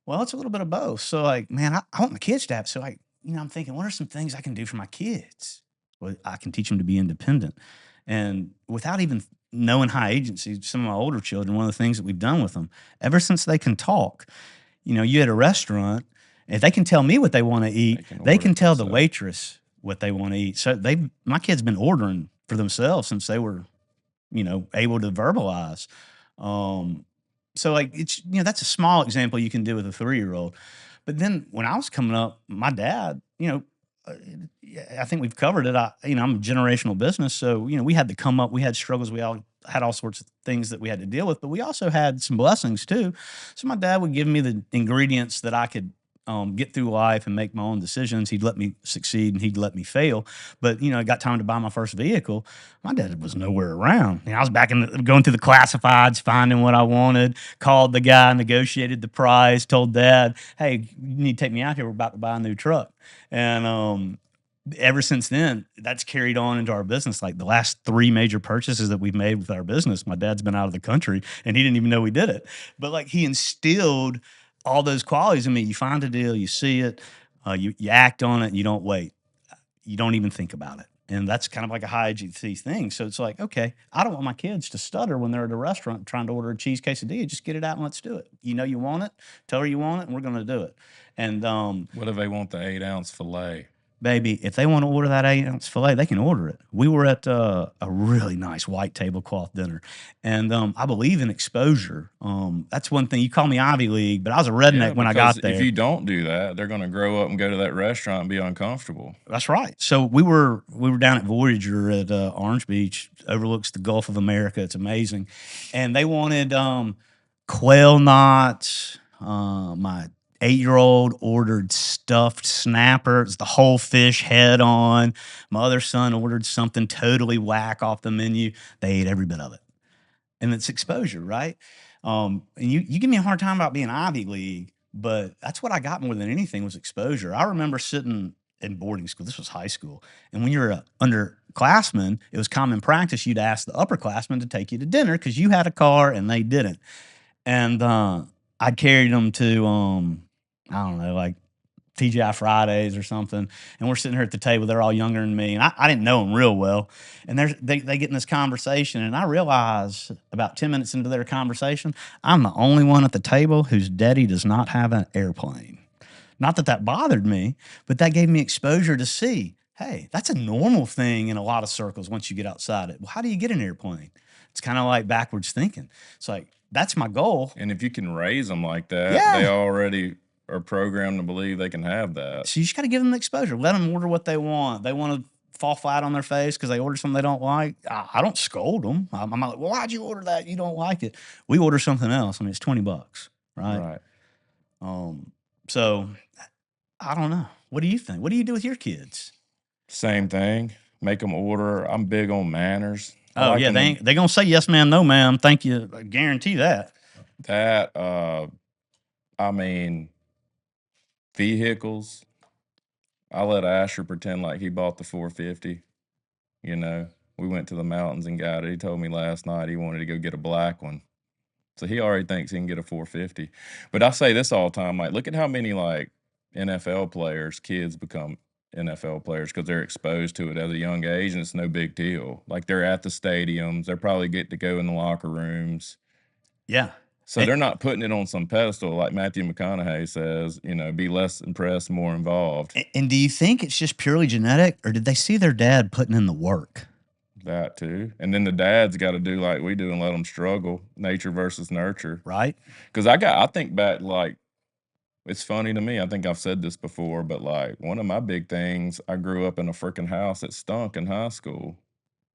Well, it's a little bit of both. So, like, man, I want my kids to have. So, like, I'm thinking, what are some things I can do for my kids? Well, I can teach them to be independent, and without even knowing high agency, some of my older children, one of the things that we've done with them, ever since they can talk, you at a restaurant, if they can tell me what they want to eat, They can they order can it tell the themselves. waitress what they want to eat. So my kids been ordering for themselves since they were, able to verbalize. Um, so like it's that's a small example you can do with a 3-year-old. But then when I was coming up, my dad, uh, I think we've covered it. I'm a generational business, so we had to come up. We had struggles. We all had all sorts of things that we had to deal with, but we also had some blessings too. So my dad would give me the ingredients that I could get through life and make my own decisions. He'd let me succeed and he'd let me fail. But it got time to buy my first vehicle. My dad was nowhere around. I was back going through the classifieds, finding what I wanted. Called the guy, negotiated the price, told dad, "Hey, you need to take me out here. We're about to buy a new truck." And ever since then, that's carried on into our business. Like the last 3 major purchases that we've made with our business, my dad's been out of the country and he didn't even know we did it. But like he instilled all those qualities in me. You find a deal, you see it, you act on it, you don't wait, you don't even think about it. And that's kind of like a high agency thing. So it's like, okay, I don't want my kids to stutter when they're at a restaurant trying to order a cheese quesadilla. Just get it out and let's do it. You want it, tell her you want it, and we're going to do it. And What if they want the 8-ounce filet? baby, if they want to order that 8-ounce filet, they can order it. We were at a really nice white tablecloth dinner, and I believe in exposure. That's one thing. You call me Ivy League, but I was a Yeah, redneck when I because got if there. you don't do that, they're gonna grow up and go to that restaurant and be uncomfortable. That's right. So we were down at Voyager at Orange Beach, overlooks the Gulf of America. It's amazing, and they wanted quail knots. My 8-year-old ordered stuffed snappers, the whole fish head on. My other son ordered something totally whack off the menu. They ate every bit of it, and it's exposure, right? And you give me a hard time about being Ivy League, but that's what I got more than anything was exposure. I remember sitting in boarding school. This was high school, and when you're a underclassman, it was common practice you'd ask the upperclassmen to take you to dinner because you had a car and they didn't. And I'd carried them to I don't know, like TGI Fridays or something. And we're sitting here at the table. They're all younger than me. And I didn't know them real well. And they get in this conversation. And I realize about 10 minutes into their conversation, I'm the only one at the table whose daddy does not have an airplane. Not that that bothered me, but that gave me exposure to see, hey, that's a normal thing in a lot of circles once you get outside it. Well, how do you get an airplane? It's kind of like backwards thinking. It's like, that's my goal. And if you can raise them like that, they Yeah. already are programmed to believe they can have that. So you just got to give them the exposure. Let them order what they want. They want to fall flat on their face because they ordered something they don't like. I don't scold them. I'm not like, well, why'd you order that? You don't like it. We order something else. I mean, it's $20, right? Right. So I don't know. What do you think? What do you do with your kids? Same thing. Make them order. I'm big on manners. I Oh like yeah, 'em they to- they gonna say yes, ma'am, no, ma'am. Thank you. I guarantee that. that. I mean, vehicles. I let Asher pretend like he bought the 450. You know, we went to the mountains and got it. He told me last night he wanted to go get a black one. So he already thinks he can get a 450. But I say this all the time, like, look at how many like NFL players kids become NFL players because they're exposed to it at a young age and it's no big deal. Like they're at the stadiums, they probably get to go in the locker rooms. Yeah. So they're not putting it on some pedestal like Matthew McConaughey says, be less impressed, more involved. And do you think it's just purely genetic, or did they see their dad putting in the work? That too. And then the dad's got to do like we do and let them struggle, nature versus nurture. Right. Because I think back, like, it's funny to me. I think I've said this before, but like one of my big things, I grew up in a freaking house that stunk in high school.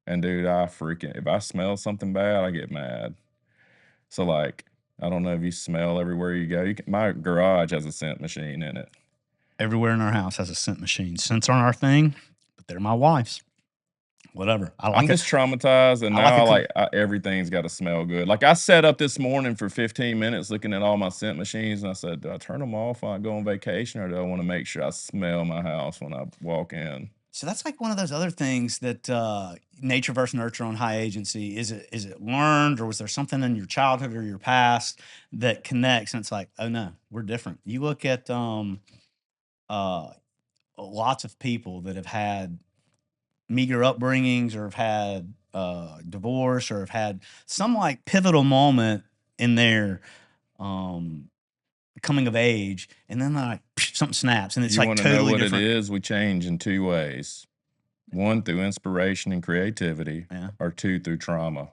And dude, if I smell something bad, I get mad. So like, I don't know if you smell everywhere you go. My garage has a scent machine in it. Everywhere in our house has a scent machine. Scents aren't our thing, but they're my wife's. Whatever. I'm just traumatized, and now everything's got to smell good. Like I sat up this morning for 15 minutes looking at all my scent machines, and I said, "Do I turn them off when I go on vacation, or do I want to make sure I smell my house when I walk in?" So that's like one of those other things that nature versus nurture on high agency. Is it learned, or was there something in your childhood or your past that connects? And it's like, oh no, we're different. You look at lots of people that have had meager upbringings or have had divorce or have had some like pivotal moment in their coming of age, and then like something snaps and it's You like want to know totally what different. it is? We change in two ways. One, through inspiration and creativity, Yeah. or two, through trauma.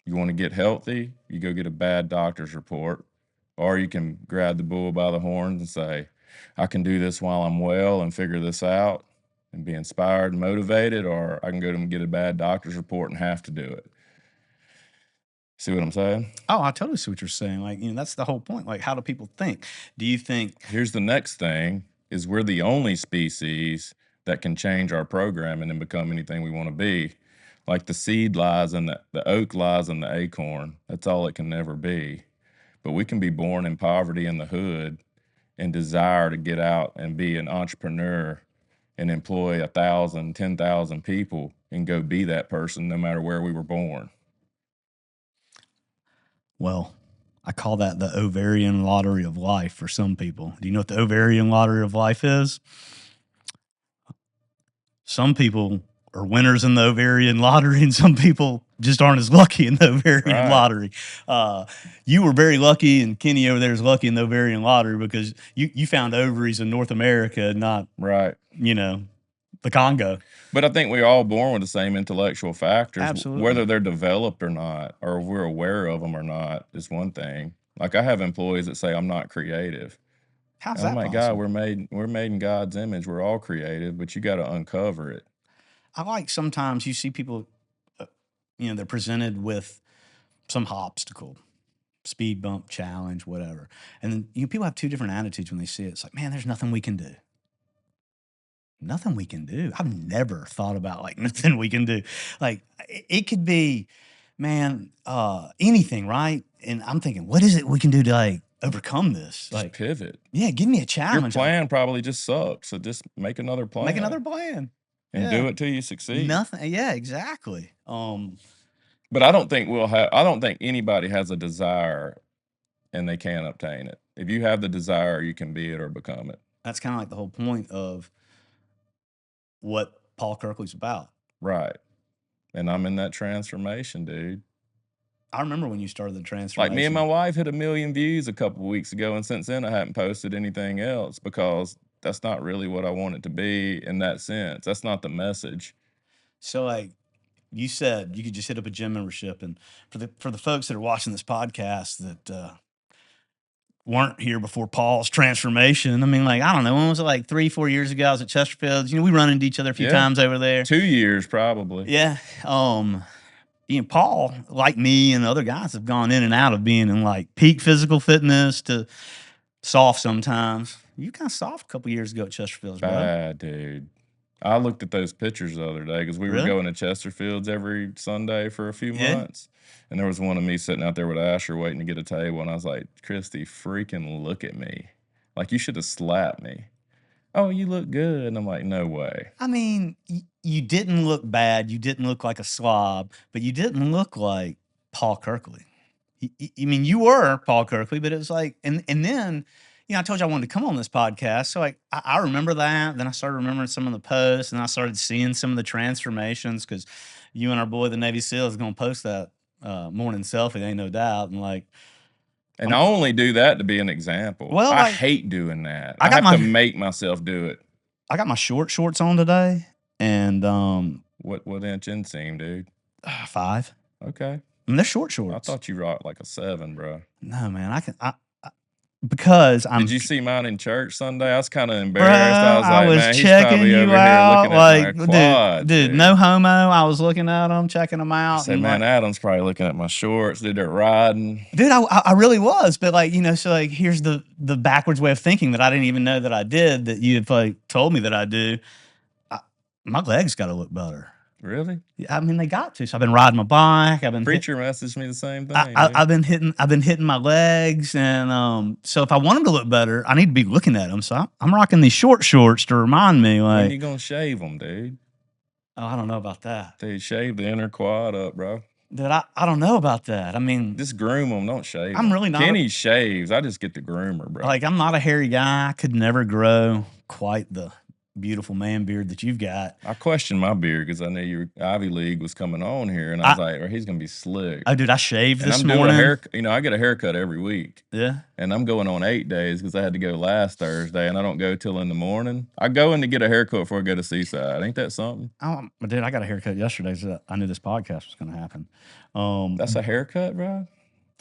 You want to get healthy, you go get a bad doctor's report, or you can grab the bull by the horns and say, I can do this while I'm well and figure this out and be inspired and motivated, or I can go to and get a bad doctor's report and have to do it. See what I'm saying? Oh, I totally see what you're saying. Like, that's the whole point. Like, how do people think? Do you think? Here's the next thing is we're the only species that can change our programming and become anything we want to be. Like the seed lies in the oak lies in the acorn. That's all it can never be. But we can be born in poverty in the hood and desire to get out and be an entrepreneur and employ 1,000, 10,000 people and go be that person no matter where we were born. Well, I call that the ovarian lottery of life for some people. Do you know what the ovarian lottery of life is? Some people are winners in the ovarian lottery, and some people just aren't as lucky in the ovarian lottery. You were very lucky, and Kenny over there is lucky in the ovarian lottery because you found ovaries in North America, not the Congo. But I think we're all born with the same intellectual factors. Absolutely. Whether they're developed or not, or if we're aware of them or not, is one thing. Like I have employees that say I'm not creative. How's that possible? God, we're made in God's image. We're all creative, but you got to uncover it. I like sometimes you see people, they're presented with some obstacle, speed bump, challenge, whatever. And then people have two different attitudes when they see it. It's like, man, there's nothing we can do. Nothing we can do. I've never thought about like nothing we can do. Like it could be, man, anything, right? And I'm thinking, what is it we can do to like overcome this? Just like pivot. Yeah, give me a challenge. Your plan probably just sucks. So just make another plan. Make another plan. And do it till you succeed. Nothing. Yeah, exactly. But I don't think anybody has a desire and they can't obtain it. If you have the desire, you can be it or become it. That's kind of like the whole point of what Paul Kirkley's about. Right. And I'm in that transformation, dude. I remember when you started the transformation. Like me and my wife hit 1 million views a couple of weeks ago, and since then I haven't posted anything else because that's not really what I want it to be in that sense. That's not the message. So like you said, you could just hit up a gym membership, and for the folks that are watching this podcast that weren't here before Paul's transformation. I mean, like, I don't know, when was it, like 3-4 years ago? I was at Chesterfield's. We run into each other a few times over there. 2 years probably. Yeah. Paul, like me and other guys, have gone in and out of being in like peak physical fitness to soft sometimes. You kind of soft a couple years ago at Chesterfield's, bro. Dude. I looked at those pictures the other day because we were going to Chesterfield's every Sunday for a few months. And there was one of me sitting out there with Asher waiting to get a table. And I was like, Christy, freaking look at me. Like, you should have slapped me. Oh, you look good. And I'm like, no way. I mean, you didn't look bad. You didn't look like a slob, but you didn't look like Paul Kirkley. I mean, you were Paul Kirkley, but it was like, and then I told you I wanted to come on this podcast. So I remember that. Then I started remembering some of the posts, and I started seeing some of the transformations because you and our boy, the Navy SEAL, is going to post that morning selfie. Ain't no doubt. And And I only do that to be an example. Well, I hate doing that. I I got have to my make myself do it. I got my shorts on today, and What inch inseam, dude? 5. Okay. I mean, they're short I shorts. thought you rocked like a 7, bro. No, man, because I'm. Did you see mine in church Sunday? I was kind of Bruh, embarrassed. I was like, man, he's checking probably you over here out. looking at my quads, dude, no homo. I was looking at them, checking them I out, said, and man, Adam's probably looking at my shorts. Dude, they're riding. dude, I really was, but so here's the backwards way of thinking that I didn't even know that I did, that you had told me that I do. My legs got to look better. Really? I mean, they got to. So I've been riding my bike. Preacher messaged me the same thing. I've been hitting my legs, and so if I want them to look better, I need to be looking at them. So I'm rocking these short shorts to remind me. When you gonna shave them, dude? Oh, I don't know about that. They shave the inner quad up, bro. Dude, I don't know about that. I mean, just groom them, don't shave. I'm really not. Kenny shaves. I just get the groomer, bro. I'm not a hairy guy. I could never grow quite the beautiful man beard that you've got. I questioned my beard because I knew your Ivy League was coming on here, and I was like, he's gonna be slick. Oh, dude, I shaved this morning. Doing I get a haircut every week. Yeah. And I'm going on 8 days because I had to go last Thursday, and I don't go till in the morning. I go in to get a haircut before I go to Seaside. Ain't that something? Oh, dude, I got a haircut yesterday, so I knew this podcast was gonna happen. That's a haircut, bro?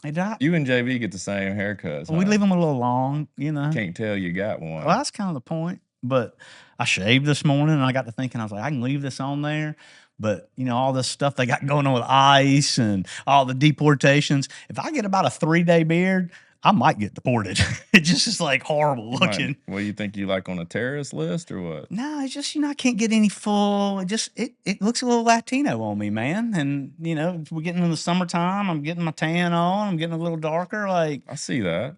Hey, you and JV get the same haircuts. Well, we leave them a little long, Can't tell you got one. Well, that's kind of the point. But I shaved this morning, and I got to thinking, I was like, I can leave this on there. But, all this stuff they got going on with ICE and all the deportations. If I get about a 3-day beard, I might get deported. It just is horrible looking. What do you think, you on a terrorist list or what? No, it's just, I can't get any full. It looks a little Latino on me, man. And, we're getting in the summertime. I'm getting my tan on. I'm getting a little darker. I see that.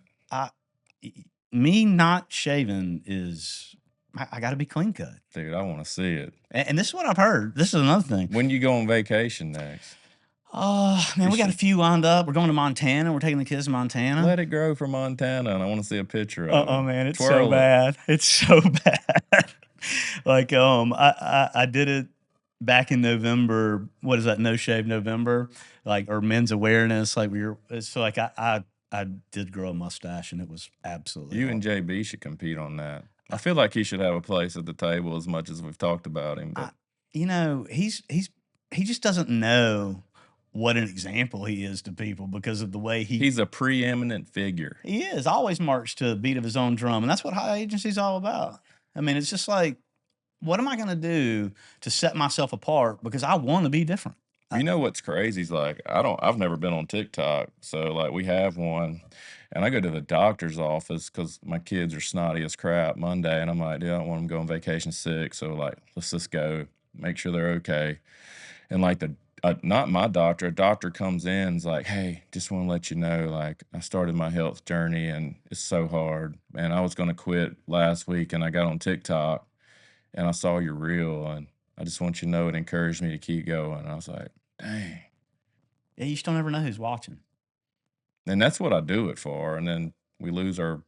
Me not shaving is... I got to be clean cut. Dude, I want to see it. And this is what I've heard. This is another thing. When you go on vacation next? Man, we got a few lined up. We're going to Montana. We're taking the kids to Montana. Let it grow for Montana, and I want to see a picture of it. Oh, man, it's so bad. It's so bad. I did it back in November. What is that? No Shave November, or Men's Awareness. I did grow a mustache, and it was absolutely. You and JB should compete on that. I feel like he should have a place at the table as much as we've talked about him. But he just doesn't know what an example he is to people because of the way he's a preeminent figure. He is always marched to a beat of his own drum, and that's what high agency is all about. I mean, it's just what am I going to do to set myself apart because I want to be different? You know what's crazy is I've never been on TikTok, so we have one. And I go to the doctor's office because my kids are snotty as crap Monday. And I'm like, dude, I don't want them to go on vacation sick. So, let's just go, make sure they're okay. And, not my doctor, a doctor comes in and is like, hey, just want to let you know, I started my health journey and it's so hard. And I was going to quit last week and I got on TikTok and I saw your reel. And I just want you to know it encouraged me to keep going. And I was like, dang. Yeah, you still never know who's watching. And that's what I do it for. And then we lose our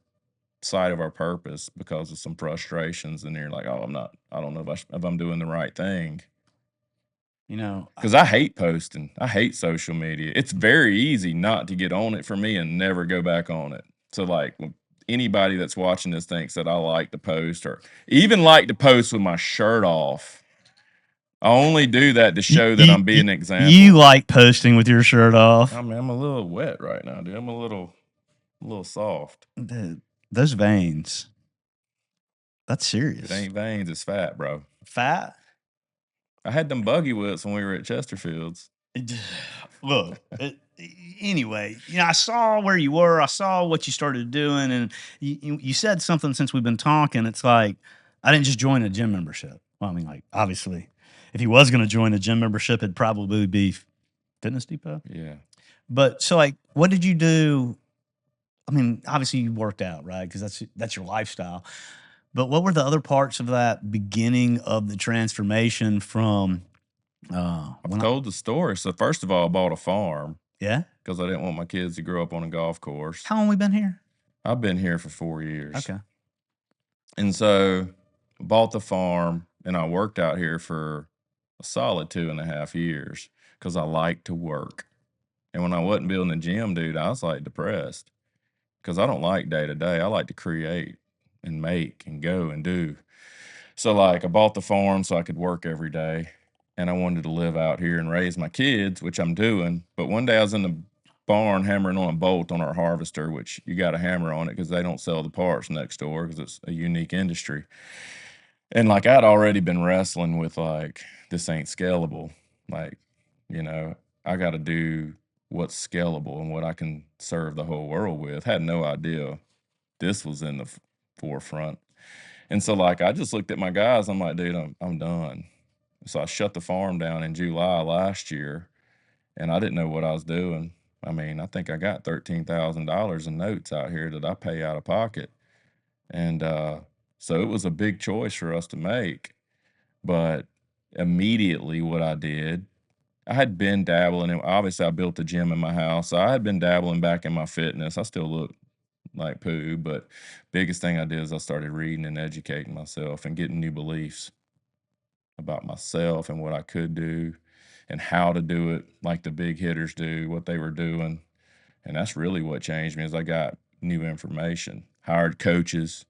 sight of our purpose because of some frustrations. And you're like, oh, I don't know if I'm doing the right thing. Because I hate posting. I hate social media. It's very easy not to get on it for me and never go back on it. So anybody that's watching this thinks that I like to post or even like to post with my shirt off. I only do that to show that I'm being an example. You like posting with your shirt off. I mean, I'm a little wet right now, dude. I'm a little soft. Dude, those veins. That's serious. It ain't veins, it's fat, bro. Fat? I had them buggy whips when we were at Chesterfield's. Look, anyway, I saw where you were. I saw what you started doing, and you said something since we've been talking. It's I didn't just join a gym membership. Well, I mean, obviously, if he was going to join a gym membership, it'd probably be Fitness Depot. Yeah. But so, what did you do? I mean, obviously you worked out, right? Because that's your lifestyle. But what were the other parts of that beginning of the transformation from? I've told the story. So first of all, I bought a farm. Yeah. Because I didn't want my kids to grow up on a golf course. How long we been here? I've been here for 4 years. Okay. And so bought the farm and I worked out here for a solid 2.5 years because I like to work. And when I wasn't building the gym, dude, I was like depressed because I don't like day to day. I like to create and make and go and do. So like I bought the farm so I could work every day and I wanted to live out here and raise my kids, which I'm doing. But one day I was in the barn hammering on a bolt on our harvester, which you got to hammer on it because they don't sell the parts next door because it's a unique industry. And like I'd already been wrestling with like this ain't scalable. Like, you know, I got to do what's scalable and what I can serve the whole world with. Had no idea this was in the forefront. And so like I just looked at my guys, I'm like, dude, I'm done. So I shut the farm down in July last year and I didn't know what I was doing. I mean, I think I got $13,000 in notes out here that I pay out of pocket. And so it was a big choice for us to make. But immediately what I did, I had been dabbling in, obviously I built a gym in my house. So I had been dabbling back in my fitness. I still look like poo, but biggest thing I did is I started reading and educating myself and getting new beliefs about myself and what I could do and how to do it like the big hitters do, what they were doing. And that's really what changed me is I got new information, hired coaches,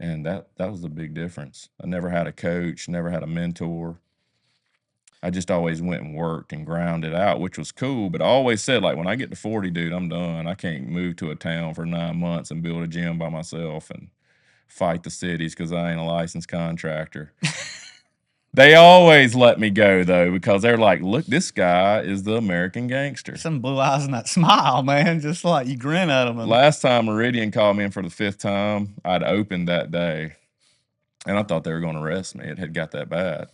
and that was a big difference. I never had a coach, never had a mentor. I just always went and worked and grounded out, which was cool. But I always said, like, when I get to 40, dude, I'm done. I can't move to a town for 9 months and build a gym by myself and fight the cities because I ain't a licensed contractor. They always let me go though, because they're like, look, this guy is the American gangster. Some blue eyes and that smile, man. Just like you grin at them. And Last time Meridian called me in for the 5th time, I'd opened that day and I thought they were going to arrest me. It had got that bad.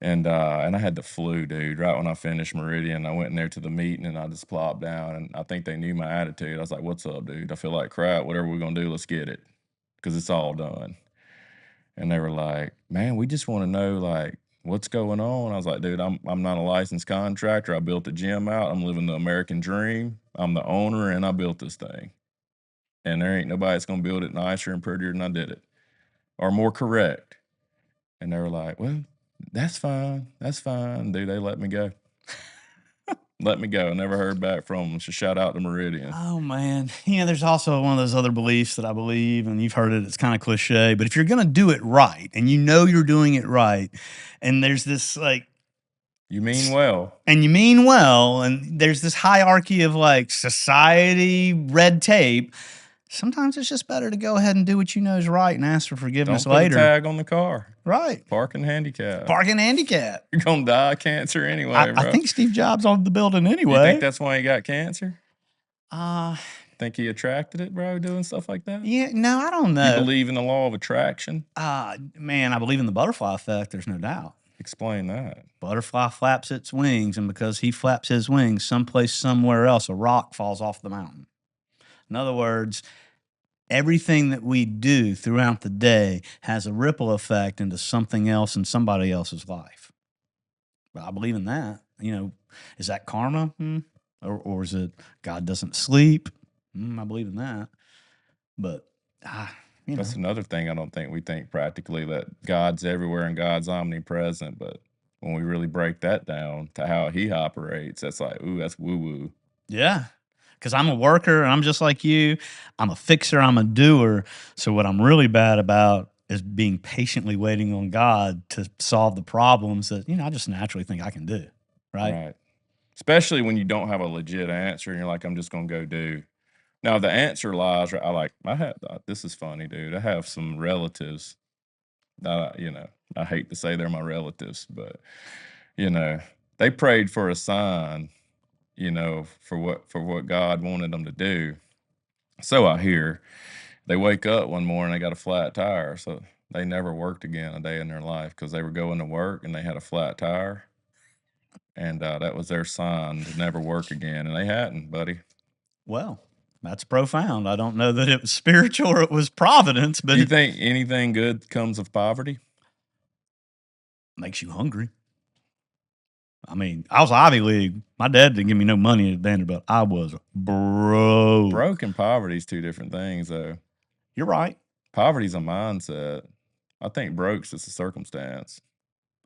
And I had the flu, dude. Right when I finished Meridian, I went in there to the meeting and I just plopped down. And I think they knew my attitude. I was like, "What's up, dude? I feel like crap. Whatever we're gonna do, let's get it, because it's all done." And they were like, "Man, we just want to know like what's going on." I was like, "Dude, I'm not a licensed contractor. I built the gym out. I'm living the American dream. I'm the owner, and I built this thing. And there ain't nobody that's gonna build it nicer and prettier than I did it, or more correct." And they were like, "Well, that's fine. That's fine." Dude, they let me go. Let me go. I never heard back from them. So shout out to Meridian. oh man, there's also one of those other beliefs that I believe, and you've heard it. It's kind of cliche, but if you're gonna do it right, and you know you're doing it right, and there's this like, You mean well. and you mean well, and there's this hierarchy of like society red tape. Sometimes it's just better to go ahead and do what you know is right and ask for Don't forgiveness put a later. tag on the car. Right. Parking handicap. Parking handicap. You're gonna die of cancer anyway, bro. I think Steve Jobs owned the building You anyway. think that's why he got cancer? Uh, Think he attracted it, bro, doing stuff like that? yeah, no, I don't You know. believe in the law of attraction? Man, I believe in the butterfly effect. There's no doubt. Explain that. Butterfly flaps its wings, and because he flaps his wings, someplace, somewhere else, a rock falls off the mountain. In other words, everything that we do throughout the day has a ripple effect into something else in somebody else's life. I believe in that. Is that karma? Or is it God doesn't sleep? I believe in that. But, That's another thing I don't think we think practically, that God's everywhere and God's omnipresent. But when we really break that down to how he operates, that's like, ooh, that's woo-woo. yeah. Because I'm a worker and I'm just like you. I'm a fixer. I'm a doer. So what I'm really bad about is being patiently waiting on God to solve the problems that, I just naturally think I can do. Right. Especially when you don't have a legit answer and you're like, I'm just going to go do. Now, the answer lies, this is funny, dude. I have some relatives that, I hate to say they're my relatives, but, they prayed for a sign, for what God wanted them to do. So I hear they wake up one morning, they got a flat tire. So they never worked again a day in their life because they were going to work and they had a flat tire. And that was their sign to never work again. And they hadn't, buddy. Well, that's profound. I don't know that it was spiritual or it was providence, but Do you think anything good comes of poverty? makes you hungry. I mean, I was Ivy League. My dad didn't give me no money at Vanderbilt. I was broke. Broke and poverty is two different things, though. You're right. Poverty's a mindset. I think broke's just a circumstance.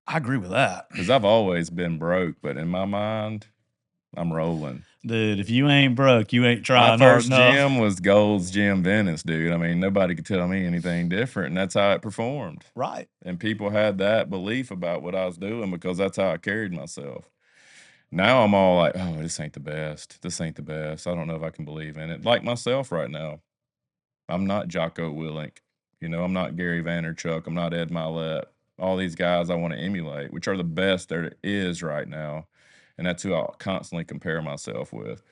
I agree with that. Because I've always been broke, but in my mind, I'm rolling. Dude, if you ain't broke, you ain't My trying hard first enough. gym was Gold's Gym Venice, dude. I mean, nobody could tell me anything different, and that's how it performed. Right. And people had that belief about what I was doing because that's how I carried myself. Now I'm all like, oh, this ain't the best. This ain't the best. I don't know if I can believe in it. Like myself right now. I'm not Jocko Willink. You know, I'm not Gary Vaynerchuk. I'm not Ed Milet. All these guys I want to emulate, which are the best there is right now. And that's who I'll constantly compare myself with.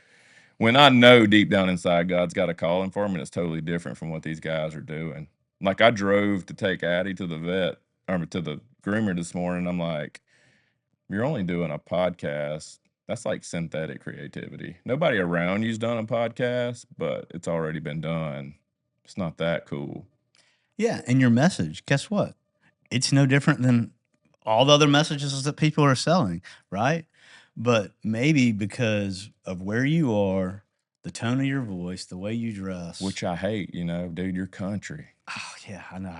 When I know deep down inside God's got a calling for me, and it's totally different from what these guys are doing. Like I drove to take Addie to the vet or to the groomer this morning. I'm like, you're only doing a podcast. That's like synthetic creativity. Nobody around you's done a podcast, but it's already been done. It's not that cool. Yeah. And your message, guess what? It's no different than all the other messages that people are selling, right? But maybe because of where you are, the tone of your voice, the way you dress. Which I hate, you know, dude, you're country. Oh, yeah, I know.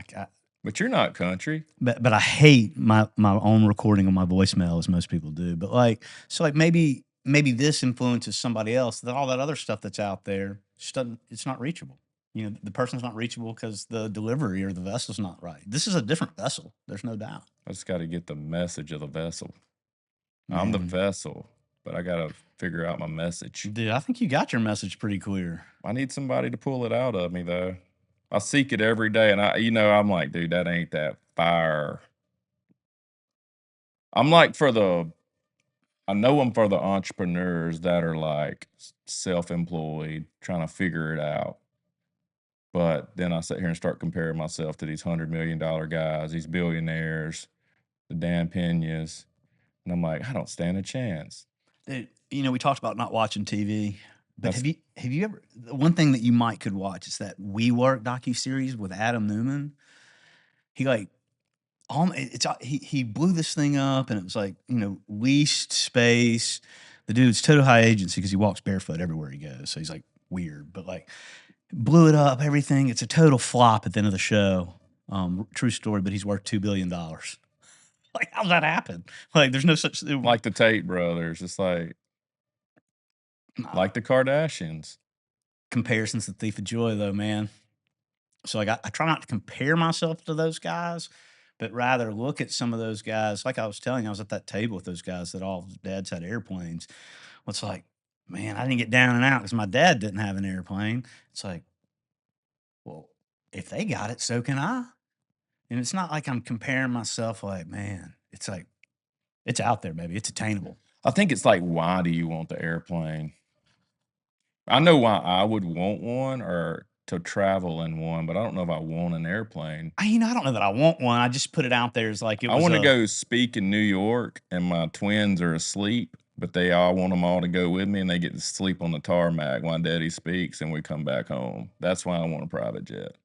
But you're not country. But I hate my own recording of my voicemail as most people do. But like, so like maybe this influences somebody else. That all that other stuff that's out there just doesn't. It's not reachable. You know, the person's not reachable because the delivery or the vessel's not right. This is a different vessel. There's no doubt. I just got to get the message of the vessel. I'm the Man. vessel, but I got to figure out my message. Dude, I think you got your message pretty clear. I need somebody to pull it out of me, though. I seek it every day, and I'm like, dude, that ain't that fire. I'm like I know I'm for the entrepreneurs that are like self-employed, trying to figure it out. But then I sit here and start comparing myself to these $100 million guys, these billionaires, the Dan Peñas, and I'm like, I don't stand a chance. Dude, you know, we talked about not watching TV, but That's- have you ever? The one thing that you could watch is that WeWork docuseries with Adam Newman. He like he blew this thing up, and it was like, you know, leased space. The dude's total high agency because he walks barefoot everywhere he goes, so he's like weird, but like blew it up, everything. It's a total flop at the end of the show. True story, but he's worth $2 billion. Like, how's that happen? Like, there's no such thing. like the Tate brothers. It's like the Kardashians. Comparison's the thief of joy, though, man. So like, I try not to compare myself to those guys, but rather look at some of those guys. Like I was telling you, I was at that table with those guys that all dads had airplanes. Well, it's like, man, I didn't get down and out because my dad didn't have an airplane. It's like, well, if they got it, so can I. And it's not like I'm comparing myself like, man, it's like, it's out there, baby. It's attainable. I think it's like, why do you want the airplane? I know why I would want one or to travel in one, but I don't know if I want an airplane. I don't know that I want one. I just put it out there as like it I was. want to go speak in New York, and my twins are asleep, but they all want them all to go with me, and they get to sleep on the tarmac while Daddy speaks, and we come back home. That's why I want a private jet.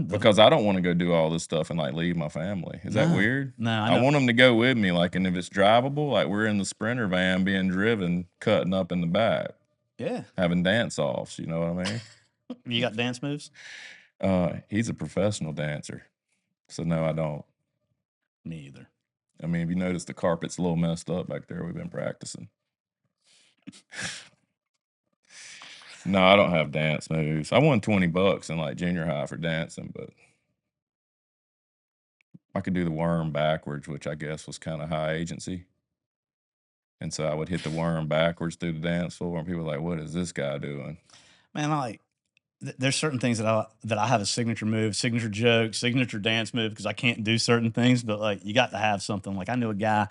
Because I don't want to go do all this stuff and like leave my family. Is that weird? No, I want them to go with me. Like, and if it's drivable, like we're in the Sprinter van being driven, cutting up in the back. Yeah. Having dance offs, you know what I mean? You got dance moves? He's a professional dancer. So no, I don't. Me either. I mean, if you notice the carpet's a little messed up back there, we've been practicing. No, I don't have dance moves. I won $20 in like junior high for dancing, but I could do the worm backwards, which I guess was kind of high agency. And so I would hit the worm backwards through the dance floor, and people were like, "What is this guy doing?" Man, there's certain things that I have a signature move, signature joke, signature dance move because I can't do certain things, but like you got to have something. Like I knew a guy,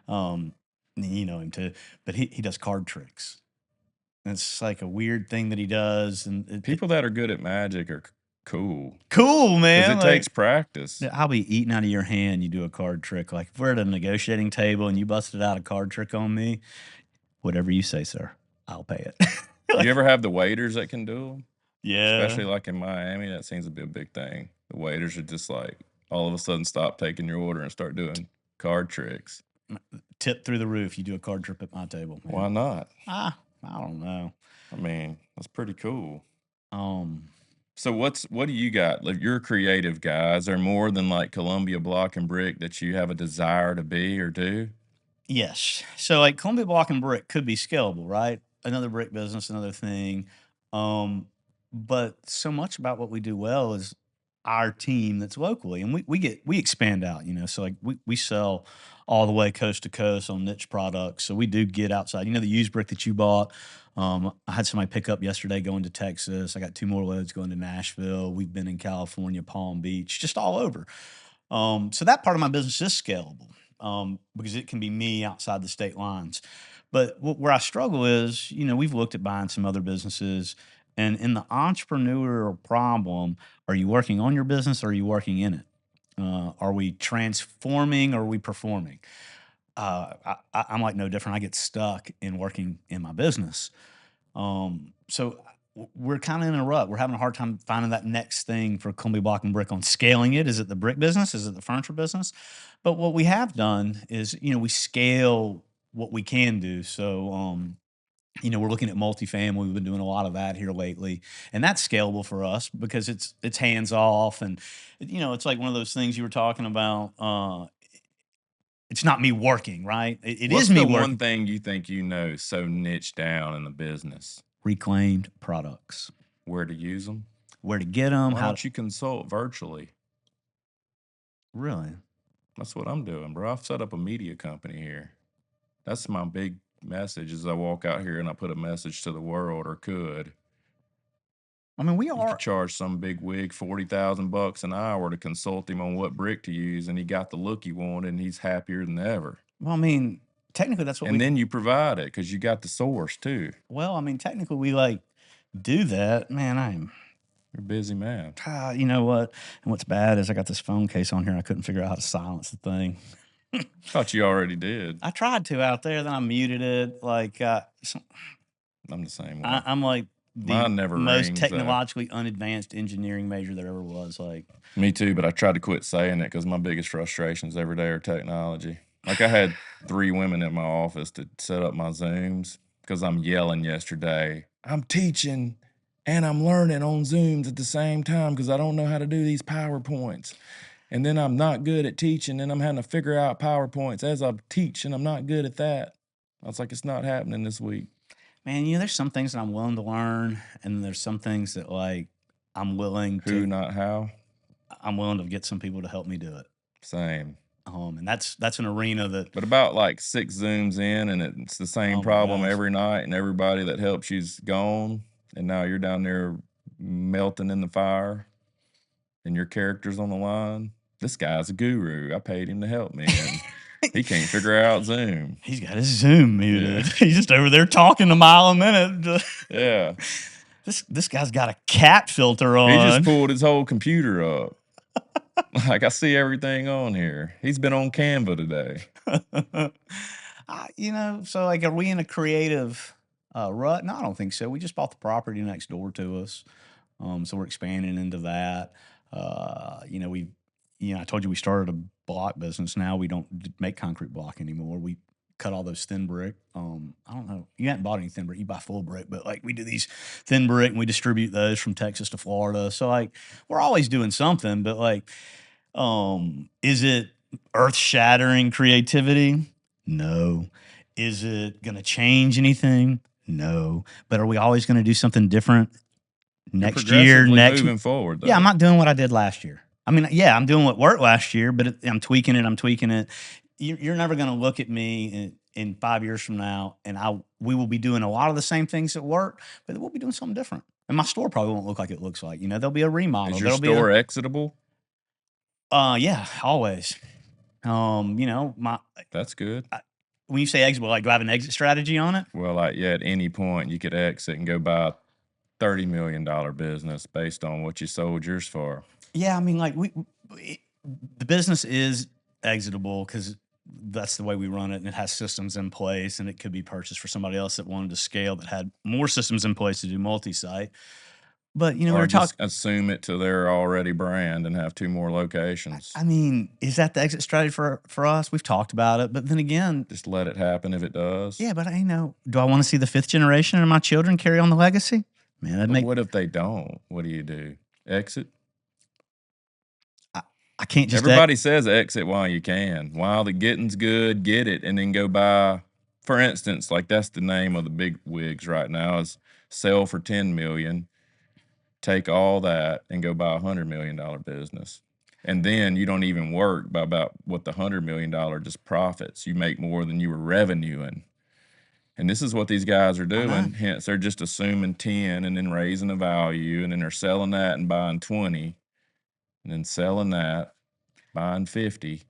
you know him too, but he does card tricks. And it's like a weird thing that he does, and People that are good at magic are cool. Cool, man. Because it takes practice. I'll be eating out of your hand. You do a card trick. Like if we're at a negotiating table and you busted out a card trick on me, whatever you say, sir, I'll pay it. You ever have the waiters that can do them? Yeah. Especially like in Miami, that seems to be a big thing. The waiters are just like all of a sudden stop taking your order and start doing card tricks. tip through the roof. You do a card trip at my table, man. Why not? I don't know. I mean, that's pretty cool. Um, So what do you got? Like, you're a creative guy. Is there more than like Columbia Block and Brick that you have a desire to be or do? yes. So like Columbia Block and Brick could be scalable, right? Another brick business, another thing. Um, but so much about what we do well is our team that's locally, and we expand out, you know. So like we sell all the way coast to coast on niche products. So we do get outside. You know, the used brick that you bought. I had somebody pick up yesterday going to Texas. I got 2 more loads going to Nashville. We've been in California, Palm Beach, just all over. So that part of my business is scalable, because it can be me outside the state lines. But where I struggle is, you know, we've looked at buying some other businesses, and in the entrepreneurial problem, are you working on your business or are you working in it? Are we transforming or are we performing? I'm like no different. I get stuck in working in my business. So we're kind of in a rut. We're having a hard time finding that next thing for Columbia Block and Brick on scaling it. Is it the brick business? Is it the furniture business? But what we have done is, you know, we scale what we can do. So, you know, we're looking at multifamily. We've been doing a lot of that here lately, and that's scalable for us because it's hands off, and you know, it's like one of those things you were talking about. It's not me working, right? It is What's me the one working. thing you think you know so niche down in the business? Reclaimed products, Where to use them? where to get them, Why how don't you consult virtually? really. That's what I'm doing, bro. I've set up a media company here. That's my big message as I walk out here and I put a message to the world, or could. I mean, we You could are. charge some big wig $40,000 an hour to consult him on what brick to use, and he got the look he wanted, and he's happier than ever. Well, I mean, technically, that's what And we. then you provide it because you got the source too. Well, I mean, technically, we like do that. Man, I'm. You're a busy man. You know what? And what's bad is I got this phone case on here. I couldn't figure out how to silence the thing. Thought you already did. I tried to out there, then I muted it. Like, I'm the same way. I'm like the Mine never most rings though. technologically unadvanced engineering major there ever was. Like, Me too, but I tried to quit saying it because my biggest frustrations every day are technology. Like, I had 3 women in my office to set up my Zooms because I'm yelling yesterday. I'm teaching and I'm learning on Zooms at the same time because I don't know how to do these PowerPoints. And then I'm not good at teaching and I'm having to figure out PowerPoints as I teach, and I'm not good at that. I was like, it's not happening this week. man, you know, there's some things that I'm willing to learn, and then there's some things that like I'm willing Who, to. not how. I'm willing to get some people to help me do it. Same. And that's an arena that. But about like 6 Zooms in, and it's the same Oh my problem gosh. every night, and everybody that helps you's gone, and now you're down there melting in the fire, and your character's on the line. This guy's a guru. I paid him to help me, and he can't figure out Zoom. He's got his Zoom muted. Yeah. He's just over there talking a mile a minute. Yeah. This guy's got a cat filter on. He just pulled his whole computer up. Like, I see everything on here. He's been on Canva today. You know, so like, are we in a creative rut? No, I don't think so. We just bought the property next door to us, so we're expanding into that. You know, I told you we started a block business. Now we don't make concrete block anymore. We cut all those thin brick. I don't know. You haven't bought any thin brick. You buy full brick, but like we do these thin brick and we distribute those from Texas to Florida. So like we're always doing something, but like, is it earth shattering creativity? No. Is it going to change anything? No. But are we always going to do something different next year? Progressively moving forward, though. Yeah, I'm not doing what I did last year. I mean, yeah, I'm doing what worked last year, but I'm tweaking it. I'm tweaking it. You're never going to look at me in 5 years from now, and we will be doing a lot of the same things that work, but we'll be doing something different. And my store probably won't look like it looks like. You know, there'll be a remodel. Is your There'll store exitable? Yeah, always. You know, That's good. when you say exit, well, like, do I have an exit strategy on it? Well, like, yeah, at any point you could exit and go buy a $30 million business based on what you sold yours for. Yeah, I mean, like the business is exitable because that's the way we run it, and it has systems in place, and it could be purchased for somebody else that wanted to scale that had more systems in place to do multi-site. But we Or were just talking. assume it to their already brand and have 2 more locations. I mean, is that the exit strategy for us? We've talked about it, but then again, Just let it happen if it does. yeah. But do I want to see the fifth generation of my children carry on the legacy? Man, that'd But make. what if they don't? What do? Exit? I can't just. Everybody says exit while you can. While the getting's good, get it, and then go buy. For instance, like that's the name of the big wigs right now is sell for 10 million, take all that and go buy $100 million business. And then you don't even work by about what the $100 million just profits. You make more than you were revenuing. And this is what these guys are doing. Hence, they're just assuming 10 and then raising the value, and then they're selling that and buying 20, and then selling that, buying 50.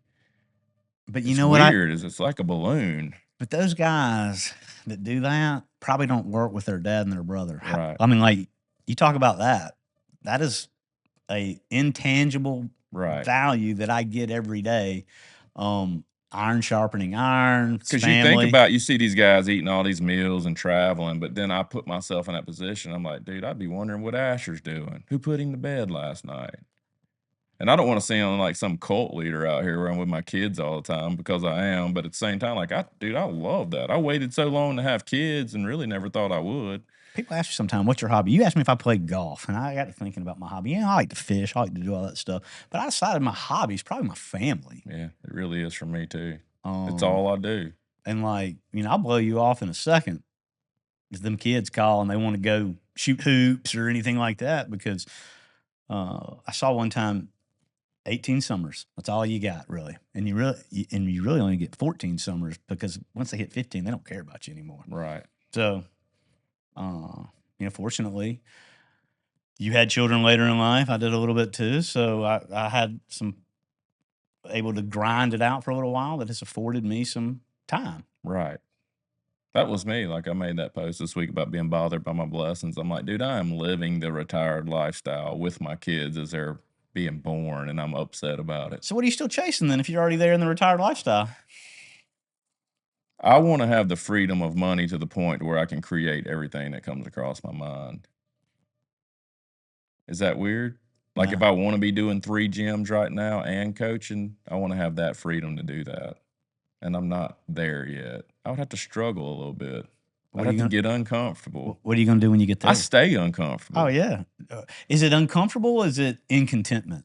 But you It's know what? weird. It's like a balloon. But those guys that do that probably don't work with their dad and their brother. Right. I mean, like you talk about that. That is a intangible Right. value that I get every day. Iron sharpening iron. Because you think about, you see these guys eating all these meals and traveling, but then I put myself in that position. I'm like, dude, I'd be wondering what Asher's doing. Who put him to bed last night? And I don't want to sound like some cult leader out here where I'm with my kids all the time, because I am. But at the same time, like, I love that. I waited so long to have kids and really never thought I would. People ask you sometimes, what's your hobby? You asked me if I played golf, and I got to thinking about my hobby. I like to fish. I like to do all that stuff. But I decided my hobby is probably my family. Yeah, it really is for me too. It's all I do. And like, I'll blow you off in a second if them kids call and they want to go shoot hoops or anything like that, because I saw one time 18 summers. That's all you got, really. And you really only get 14 summers, because once they hit 15, they don't care about you anymore. Right. So, fortunately, you had children later in life. I did a little bit too. So I had able to grind it out for a little while that has afforded me some time. Right. That was me. Like, I made that post this week about being bothered by my blessings. I'm like, dude, I am living the retired lifestyle with my kids as they're being born, and I'm upset about it. So what are you still chasing then if you're already there in the retired lifestyle? I want to have the freedom of money to the point where I can create everything that comes across my mind. Is that weird? Like, if I want to be doing 3 gyms right now and coaching, I want to have that freedom to do that. And I'm not there yet. I would have to struggle a little bit. I'd have to get uncomfortable. What are you going to do when you get there? I stay uncomfortable. Oh, yeah. Is it uncomfortable or is it incontentment?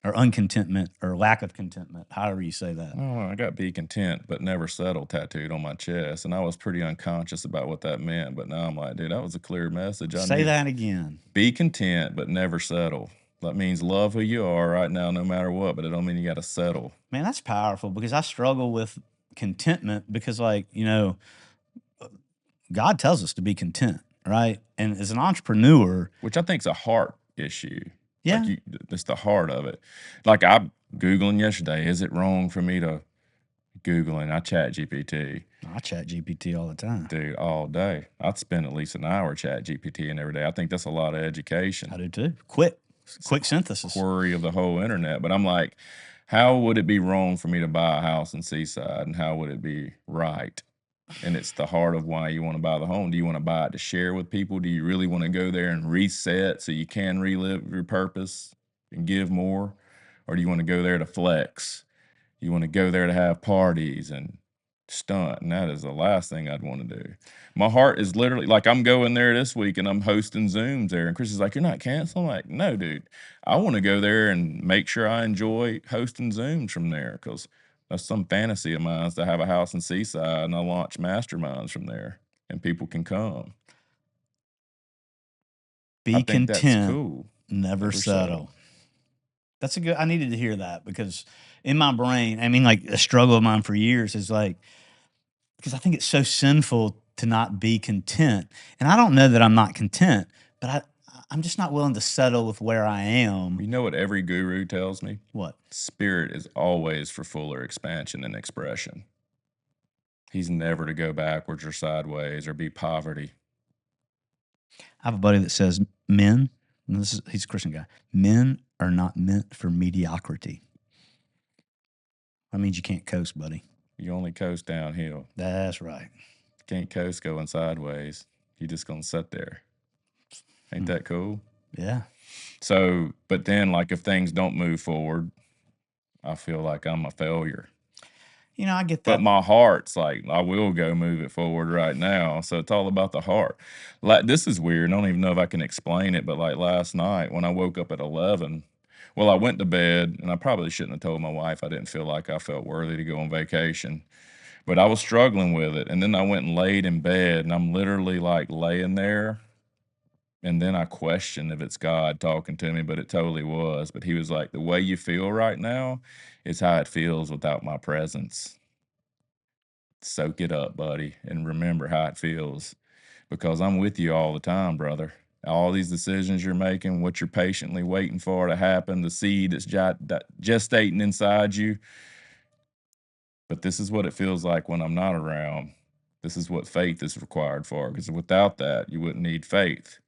Or uncontentment, or lack of contentment, however you say that. Oh, I got "be content but never settle" tattooed on my chest, and I was pretty unconscious about what that meant. But now I'm like, dude, that was a clear message. Say that again. Be content but never settle. That means love who you are right now, no matter what. But it don't mean you got to settle. Man, that's powerful, because I struggle with contentment, because, like, God tells us to be content, right? And as an entrepreneur, which I think is a heart issue. Yeah. Like, it's the heart of it. Like, I'm Googling yesterday, is it wrong for me to Googling? I chat GPT. I chat GPT all the time. Dude, all day. I'd spend at least an hour chat GPT every day. I think that's a lot of education. I do too. Quick synthesis. Query of the whole internet. But I'm like, how would it be wrong for me to buy a house in Seaside, and how would it be right? And it's the heart of why you want to buy the home. Do you want to buy it to share with people? Do you really want to go there and reset so you can relive your purpose and give more? Or do you want to go there to flex? You want to go there to have parties and stunt? And that is the last thing I'd want to do. My heart is literally like, I'm going there this week and I'm hosting Zooms there. And Chris is like, you're not canceling? I'm like, no, dude. I want to go there and make sure I enjoy hosting Zooms from there, because that's some fantasy of mine, is to have a house in Seaside and I launch masterminds from there and people can come. Be content. That's cool. Never settle. That's I needed to hear that, because in my brain, I mean, like, a struggle of mine for years is like, because I think it's so sinful to not be content. And I don't know that I'm not content, but I'm just not willing to settle with where I am. You know what every guru tells me? What? Spirit is always for fuller expansion and expression. He's never to go backwards or sideways or be poverty. I have a buddy that says men, and he's a Christian guy, men are not meant for mediocrity. That means you can't coast, buddy. You only coast downhill. That's right. Can't coast going sideways. You're just going to sit there. Ain't that cool? Yeah. So, but then, like, if things don't move forward, I feel like I'm a failure. You know, I get But that. my heart's like, I will go move it forward right now. So it's all about the heart. Like, this is weird. I don't even know if I can explain it, but like last night when I woke up at 11, well, I went to bed and I probably shouldn't have told my wife I didn't feel like I felt worthy to go on vacation, but I was struggling with it. And then I went and laid in bed and I'm literally like laying there. And then I questioned if it's God talking to me, but it totally was. But he was like, the way you feel right now is how it feels without my presence. Soak it up, buddy, and remember how it feels because I'm with you all the time, brother. All these decisions you're making, what you're patiently waiting for to happen, the seed that's gestating inside you. But this is what it feels like when I'm not around. This is what faith is required for, because without that, you wouldn't need faith.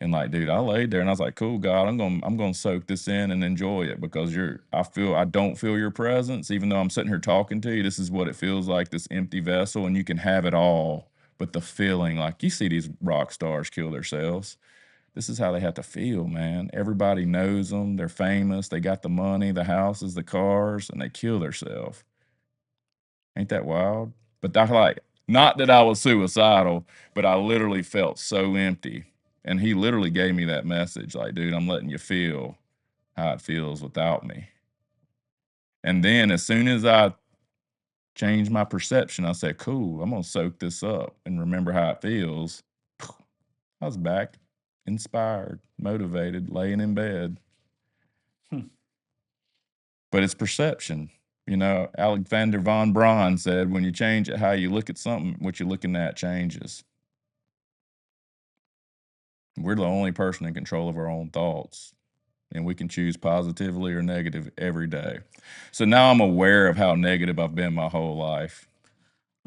And like, dude, I laid there and I was like, cool, God, I'm gonna soak this in and enjoy it because I don't feel your presence, even though I'm sitting here talking to you. This is what it feels like, this empty vessel, and you can have it all. But the feeling, like you see these rock stars kill themselves. This is how they have to feel, man. Everybody knows them, they're famous, they got the money, the houses, the cars, and they kill themselves. Ain't that wild? But I like, not that I was suicidal, but I literally felt so empty. And he literally gave me that message like, dude, I'm letting you feel how it feels without me. And then as soon as I changed my perception, I said, cool, I'm going to soak this up and remember how it feels. I was back, inspired, motivated, laying in bed. Hmm. But it's perception. You know, Alexander von Braun said, when you change it, how you look at something, what you're looking at changes. We're the only person in control of our own thoughts, and we can choose positively or negative every day. So now I'm aware of how negative I've been my whole life.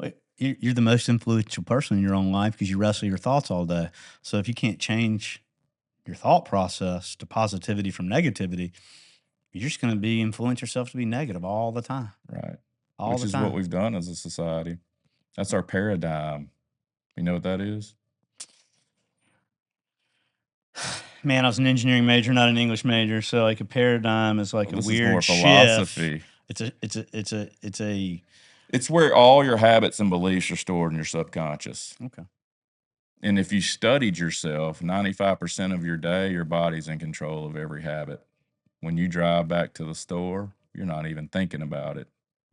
Wait, you're the most influential person in your own life because you wrestle your thoughts all day. So if you can't change your thought process to positivity from negativity, you're just going to be influence yourself to be negative all the time, Right. all Which the is what time. we've done as a society. That's our paradigm. You know what that is? Man, I was an engineering major, not an English major, so like a paradigm is like Well, a this is more weird shift. philosophy. It's a It's where all your habits and beliefs are stored in your subconscious. okay. And if you studied yourself, 95% of your day, your body's in control of every habit. When you drive back to the store, you're not even thinking about it.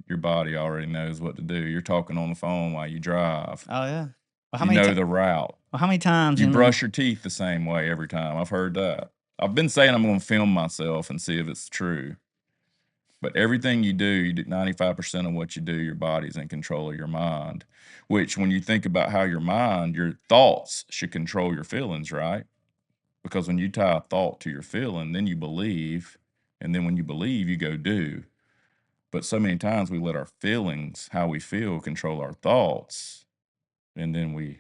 Your body already knows what to do. You're talking on the phone while you drive. Oh yeah. Well, You know the route. how many times? You I mean, brush your teeth the same way every time. I've heard that. I've been saying I'm going to film myself and see if it's true. But everything you do 95% of what you do, your body's in control of your mind. Which, when you think about how your thoughts should control your feelings, right? Because when you tie a thought to your feeling, then you believe. And then when you believe, you go do. But so many times we let our feelings, how we feel, control our thoughts. And then we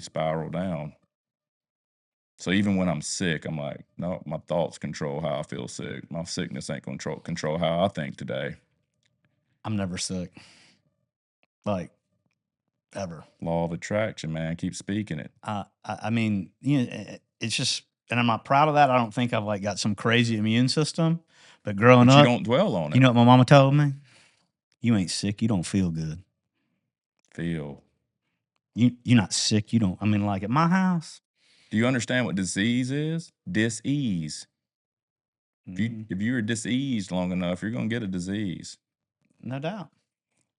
spiral down. So even when I'm sick, I'm like, no, my thoughts control how I feel sick. My sickness ain't control how I think today. I'm never sick, like ever. Law of attraction, man. Keep speaking it. I mean, it's just, and I'm not proud of that. I don't think I've like got some crazy immune system, but growing But you up, don't dwell on you it. know what my mama told me? You ain't sick. You don't feel good. Feel. You're not sick. You don't. I mean, like at my house. Do you understand what disease is? Dis-ease. Mhm, If you're diseased long enough, you're gonna get a disease. no doubt.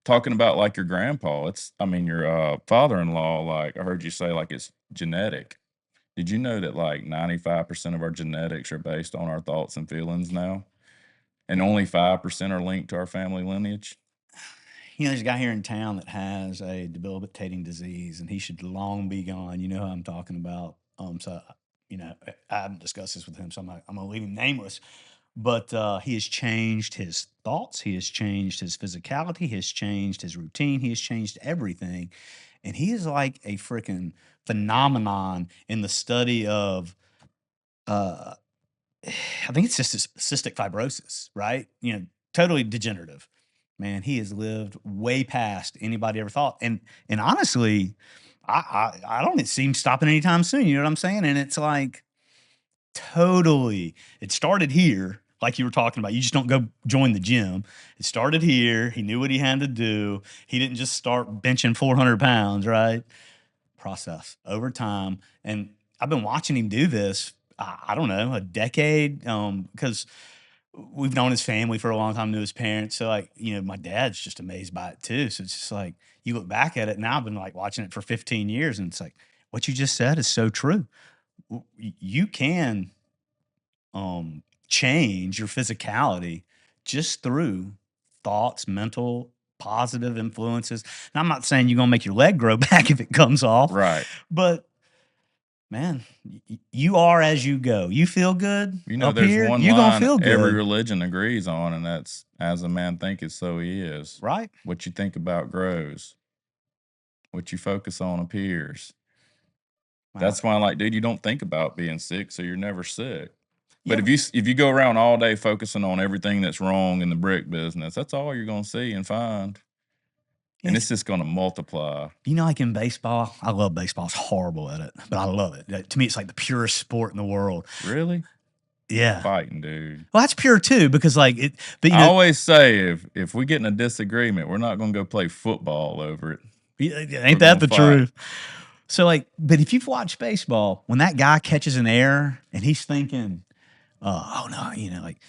Talking about like your grandpa, your father-in-law, like I heard you say, like it's genetic. Did you know that like 95% of our genetics are based on our thoughts and feelings now? And only 5% are linked to our family lineage? There's a guy here in town that has a debilitating disease, and he should long be gone. You know who I'm talking about. So I haven't discussed this with him, so I'm gonna leave him nameless. But he has changed his thoughts. He has changed his physicality. He has changed his routine. He has changed everything, and he is like a freaking phenomenon in the study of. Uh, I think it's just cystic fibrosis, right? Totally degenerative. Man, he has lived way past anybody ever thought. And honestly, I don't see him stopping anytime soon. You know what I'm saying? And it's like totally. It started here, like you were talking about. You just don't go join the gym. It started here. He knew what he had to do. He didn't just start benching 400 pounds, right? Process over time. And I've been watching him do this, I don't know, a decade. Because we've known his family for a long time, knew his parents. So like, my dad's just amazed by it too. So it's just like you look back at it now, I've been like watching it for 15 years, and it's like what you just said is so true. You can change your physicality just through thoughts, mental, positive influences. And I'm not saying you're gonna make your leg grow back if it comes off, Right. but man, you are as you go. You feel good up There's here, one you're gonna line feel every good, religion agrees on, and that's as a man thinketh, so he is. right? What you think about grows. What you focus on appears. Wow. That's why, like, dude, you don't think about being sick, so you're never sick. But Yeah, if you go around all day focusing on everything that's wrong in the brick business, that's all you're gonna see and find, and it's it's just gonna multiply. like in baseball. I love baseball. It's horrible at it, but I love it. To me, it's like the purest sport in the world. Really, Yeah. fighting, dude. Well, that's pure too, because like it. But I always say if we get in a disagreement, we're not gonna go play football over it. We're ain't that gonna the fight. truth? So like, but if you've watched baseball, when that guy catches an error and he's thinking, oh no, like,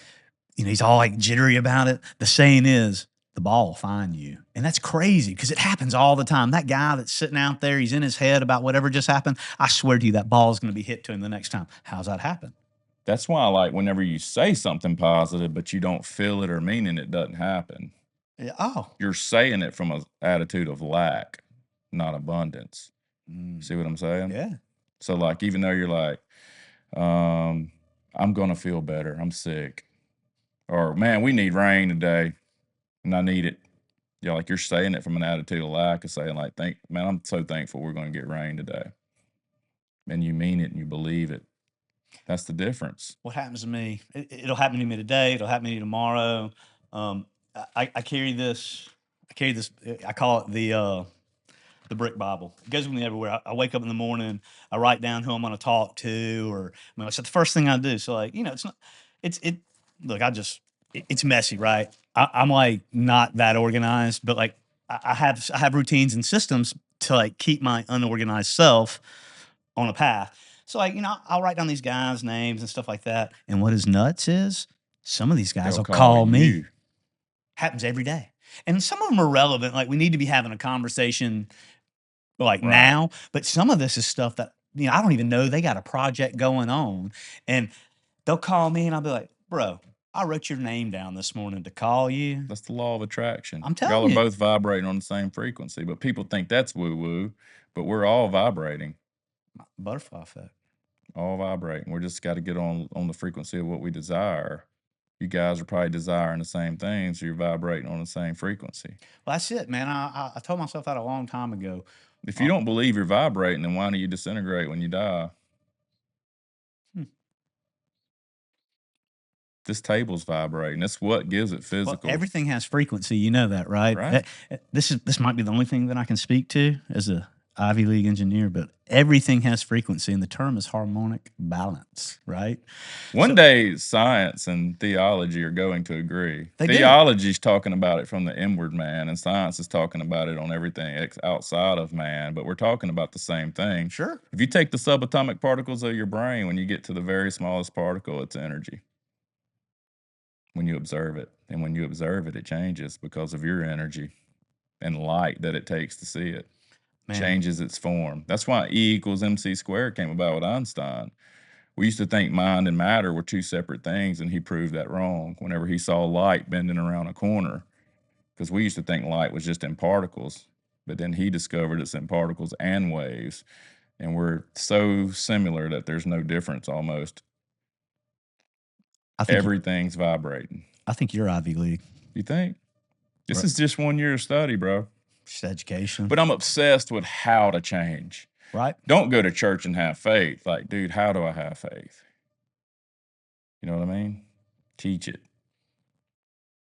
he's all like jittery about it. The saying is, the ball will find you. And that's crazy because it happens all the time. That guy that's sitting out there, he's in his head about whatever just happened. I swear to you, that ball is going to be hit to him the next time. How's that happen? That's why I like whenever you say something positive, but you don't feel it or mean it doesn't happen. Yeah, oh, You're saying it from an attitude of lack, not abundance. See what I'm saying? yeah. So like, even though you're like, I'm gonna feel better. I'm sick. Or man, we need rain today and I need it. Like you're saying it from an attitude of lack of saying, like, man, I'm so thankful we're gonna get rain today. And you mean it and you believe it. That's the difference. What happens to me? It'll happen to me today. It'll happen to me tomorrow. Um, I carry this. I carry this. I call it the brick Bible. It goes with me everywhere. I wake up in the morning, I write down who I'm going to talk to, or it's the first thing I do. So like, it's not, it. Look, it's messy, right? I'm like not that organized, but like I have routines and systems to like keep my unorganized self on a path. So like, I'll write down these guys' names and stuff like that. And what is nuts is some of these guys They'll will call call me. you. Happens every day. And some of them are relevant. Like we need to be having a conversation like Right. now, but some of this is stuff that, I don't even know they got a project going on. And they'll call me and I'll be like, bro, I wrote your name down this morning to call you. That's the law of attraction. I'm Y'all telling are you. both vibrating on the same frequency, but people think that's woo-woo, but we're all vibrating. Butterfly effect. All vibrating. We're just got to get on the frequency of what we desire. You guys are probably desiring the same things, so you're vibrating on the same frequency. Well, that's it, man. I told myself that a long time ago. If you don't believe you're vibrating, then why do you disintegrate when you die? This table's vibrating. That's what gives it Well, physical. everything has frequency. You know that, right? Right. This might be the only thing that I can speak to as a Ivy League engineer, but everything has frequency, and the term is harmonic balance, right? One day, science and theology are going to agree. They do. Theology's talking about it from the inward man, and science is talking about it on everything outside of man, but we're talking about the same thing. Sure. If you take the subatomic particles of your brain, when you get to the very smallest particle, it's energy. When you observe it, and when you observe it, it changes because of your energy and light that it takes to see it. Man. Changes its form. That's why E equals MC squared came about with Einstein. We used to think mind and matter were two separate things, and he proved that wrong whenever he saw light bending around a corner, because we used to think light was just in particles, but then he discovered it's in particles and waves, and we're so similar that there's no difference almost. Everything's vibrating. I think you're Ivy League. You think? This is just 1 year of study, bro. Just education. But I'm obsessed with how to change. Right. Don't go to church and have faith. Like, dude, how do I have faith? You know what I mean? Teach it.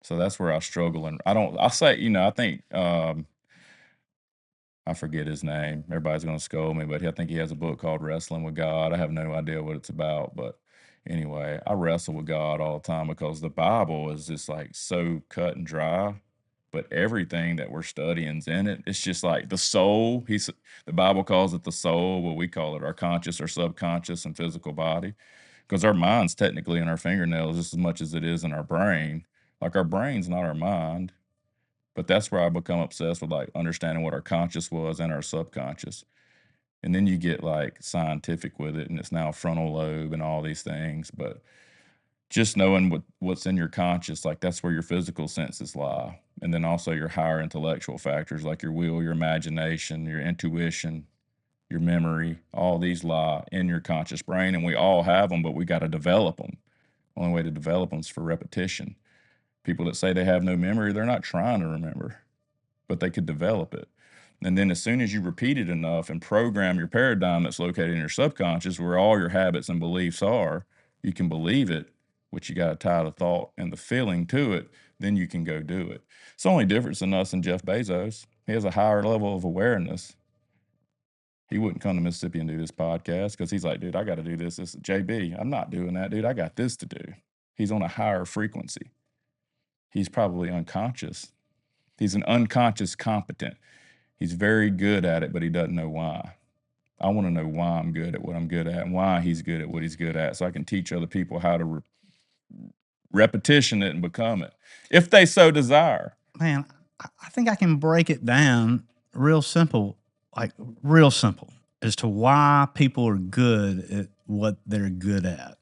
So that's where I struggle. And I think I forget his name. Everybody's going to scold me, but I think he has a book called Wrestling with God. I have no idea what it's about, but anyway, I wrestle with God all the time because the Bible is just like so cut and dry. But everything that we're studying's in it. It's just like the soul. The Bible calls it the soul, but we call it our conscious, our subconscious, and physical body. Because our mind's technically in our fingernails just as much as it is in our brain. Like our brain's not our mind. But that's where I become obsessed with like understanding what our conscious was and our subconscious. And then you get like scientific with it, and it's now frontal lobe and all these things. But just knowing what's in your conscious, like that's where your physical senses lie. And then also your higher intellectual factors like your will, your imagination, your intuition, your memory, all these lie in your conscious brain. And we all have them, but we got to develop them. The only way to develop them is for repetition. People that say they have no memory, they're not trying to remember, but they could develop it. And then as soon as you repeat it enough and program your paradigm that's located in your subconscious where all your habits and beliefs are, you can believe it, which you got to tie the thought and the feeling to it, then you can go do it. It's the only difference in us and Jeff Bezos. He has a higher level of awareness. He wouldn't come to Mississippi and do this podcast because he's like, dude, I got to do this. This is JB. I'm not doing that, dude. I got this to do. He's on a higher frequency. He's probably unconscious. He's an unconscious competent. He's very good at it, but he doesn't know why. I want to know why I'm good at what I'm good at and why he's good at what he's good at so I can teach other people how to repetition it and become it, if they so desire. Man, I think I can break it down real simple, like real simple, as to why people are good at what they're good at.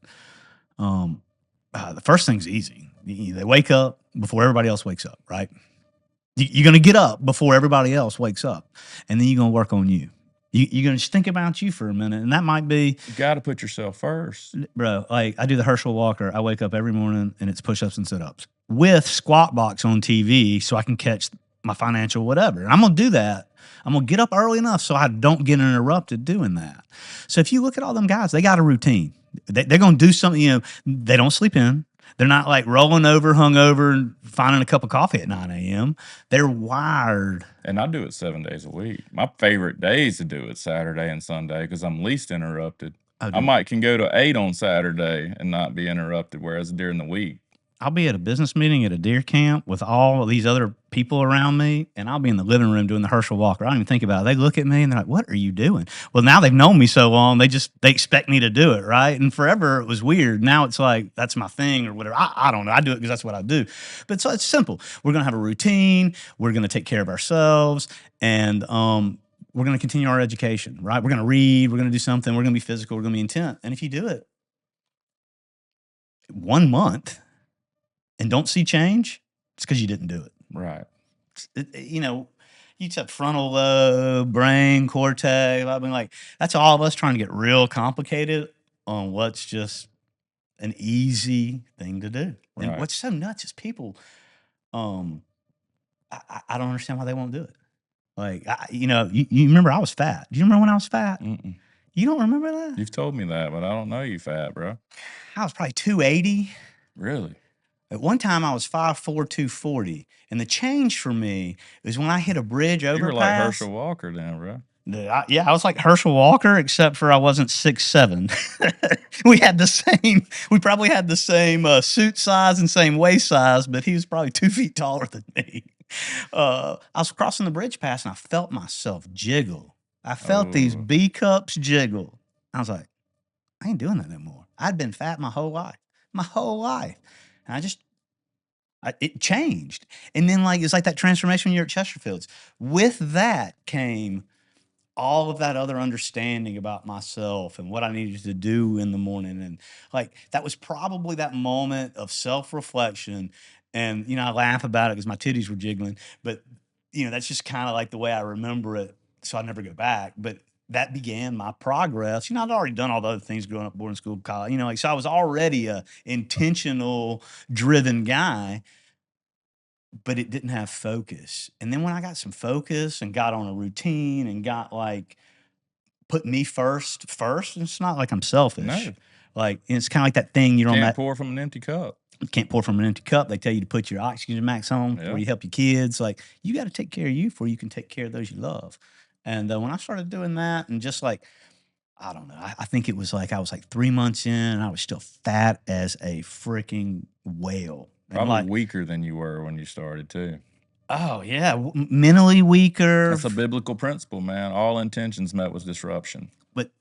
The first thing's easy. They wake up before everybody else wakes up, right? You're going to get up before everybody else wakes up, and then you're going to work on you. You're going to just think about you for a minute, and that might be... You got to put yourself first. Bro, like I do the Herschel Walker. I wake up every morning, and it's push-ups and sit-ups with Squat Box on TV so I can catch my financial whatever. And I'm going to do that. I'm going to get up early enough so I don't get interrupted doing that. So if you look at all them guys, they got a routine. They're going to do something, they don't sleep in. They're not like rolling over, hungover, and finding a cup of coffee at 9 a.m. They're wired. And I do it 7 days a week. My favorite days to do it Saturday and Sunday because I'm least interrupted. I can go to 8 on Saturday and not be interrupted, whereas during the week, I'll be at a business meeting at a deer camp with all of these other people around me, and I'll be in the living room doing the Herschel Walker. I don't even think about it. They look at me and they're like, "What are you doing?" Well, now they've known me so long, they expect me to do it, right? And forever it was weird. Now it's like that's my thing or whatever. I don't know. I do it because that's what I do. But so it's simple. We're gonna have a routine. We're gonna take care of ourselves, and we're gonna continue our education, right? We're gonna read. We're gonna do something. We're gonna be physical. We're gonna be intent. And if you do it 1 month and don't see change, it's because you didn't do it. right. You said frontal lobe, brain, cortex. I mean, like, that's all of us trying to get real complicated on what's just an easy thing to do. And Right. what's so nuts is people, I don't understand why they won't do it. Like, you remember I was fat. Do you remember when I was fat? Mm-mm. You don't remember that? You've told me that, but I don't know you fat, bro. I was probably 280. Really? At one time, I was 5'4", 240. And the change for me was when I hit a bridge overpass. You were like Herschel Walker then, bro. I was like Herschel Walker, except for I wasn't 6'7". We probably had the same suit size and same waist size, but he was probably 2 feet taller than me. I was crossing the bridge pass and I felt myself jiggle. I felt these Oh. B cups jiggle. I was like, I ain't doing that anymore. I'd been fat my whole life. And it changed. And then it's like that transformation when you're at Chesterfield's. With that came all of that other understanding about myself and what I needed to do in the morning. And that was probably that moment of self-reflection. And, I laugh about it because my titties were jiggling, but that's just kind of like the way I remember it. So I never go back, but that began my progress. I'd already done all the other things growing up, boarding school, college, so I was already a intentional driven guy, but it didn't have focus. And then when I got some focus and got on a routine and got put me first, it's not like I'm selfish. No. It's kind of like that thing you're on Can't that. pour from an empty cup. You can't pour from an empty cup. They tell you to put your oxygen max on before Yeah. you help your kids. You got to take care of you before you can take care of those you love. And when I started doing that, and just like, I don't know, I think it was like I was like 3 months in, and I was still fat as a freaking whale. And Probably like, weaker than you were when you started too. oh yeah, mentally weaker. That's a biblical principle, man. All intentions met with disruption.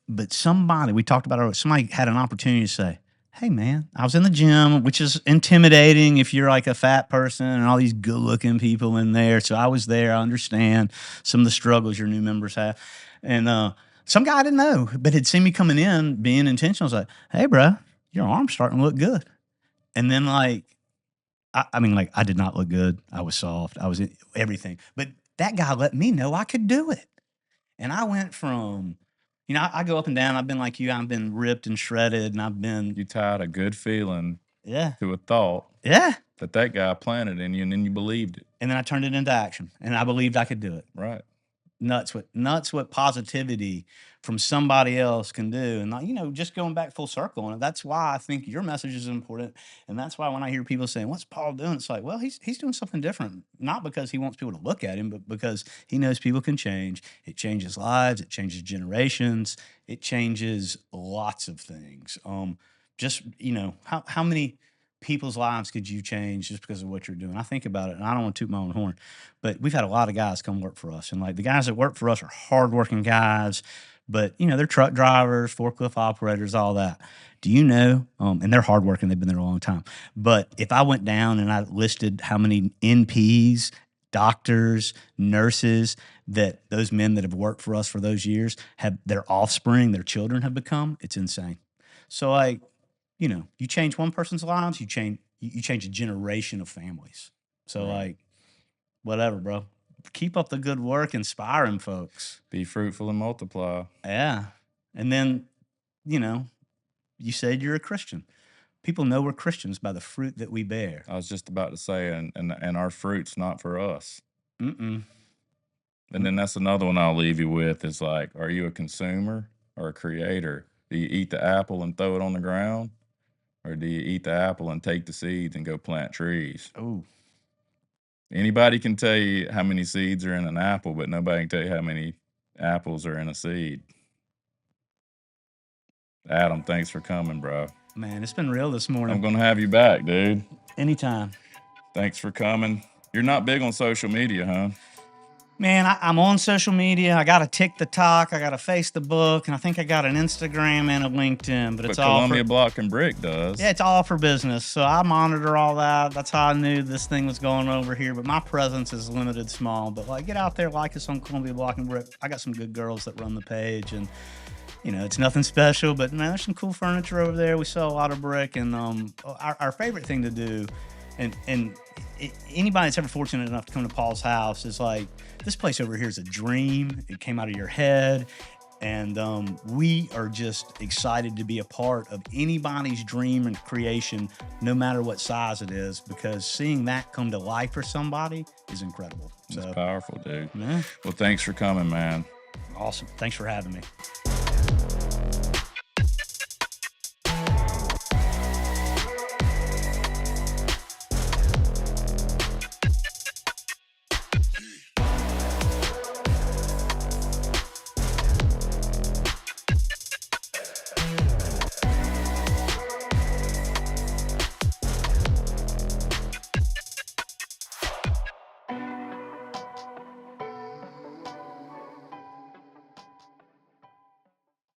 But somebody, we talked about it, somebody had an opportunity to say, hey man, I was in the gym, which is intimidating if you're like a fat person and all these good looking people in there. So I was there. I understand some of the struggles your new members have. And some guy I didn't know, but had seen me coming in being intentional, was like, hey bro, your arm's starting to look good. And then like, I mean, like, I did not look good. I was soft. I was everything. But that guy let me know I could do it. And I went from, I go up and down. I've been like you. I've been ripped and shredded, and I've been, You tied a good feeling yeah, to a thought yeah. that guy planted in you, and then you believed it. And then I turned it into action, and I believed I could do it. Right. Nuts what positivity from somebody else can do. And just going back full circle, and that's why I think your message is important. And that's why when I hear people saying, what's Paul doing, it's like, well, he's doing something different, not because he wants people to look at him, but because he knows people can change. It changes lives, it changes generations, it changes lots of things. Just how many people's lives could you change just because of what you're doing? I think about it, and I don't want to toot my own horn, but we've had a lot of guys come work for us, and like the guys that work for us are hardworking guys, but they're truck drivers, forklift operators, all that. Do you know? And they're hardworking; they've been there a long time. But if I went down and I listed how many NPs, doctors, nurses that those men that have worked for us for those years have their offspring, their children have become, it's insane. So like, you change one person's lives, you change a generation of families. So Right. like, whatever, bro. Keep up the good work, inspiring folks. Be fruitful and multiply. Yeah. And then, you said you're a Christian. People know we're Christians by the fruit that we bear. I was just about to say, and our fruit's not for us. Mm-mm. And then that's another one I'll leave you with is like, are you a consumer or a creator? Do you eat the apple and throw it on the ground? Or do you eat the apple and take the seeds and go plant trees? Oh, Anybody can tell you how many seeds are in an apple, but nobody can tell you how many apples are in a seed. Adam, thanks for coming, bro. man, it's been real this morning. I'm going to have you back, dude. Anytime. Thanks for coming. You're not big on social media, huh? Man, I'm on social media. I got a TikTok, I got a Facebook, and I think I got an Instagram and a LinkedIn. But it's all Columbia Block and Brick does. Yeah, it's all for business. So I monitor all that. That's how I knew this thing was going over here. But my presence is limited, small. But like, get out there, like us on Columbia Block and Brick. I got some good girls that run the page, and it's nothing special. But man, there's some cool furniture over there. We sell a lot of brick, and our favorite thing to do, and anybody that's ever fortunate enough to come to Paul's house is like, this place over here is a dream. It came out of your head. And we are just excited to be a part of anybody's dream and creation, no matter what size it is, because seeing that come to life for somebody is incredible. It's powerful, dude. Yeah. Well, thanks for coming, man. Awesome. Thanks for having me.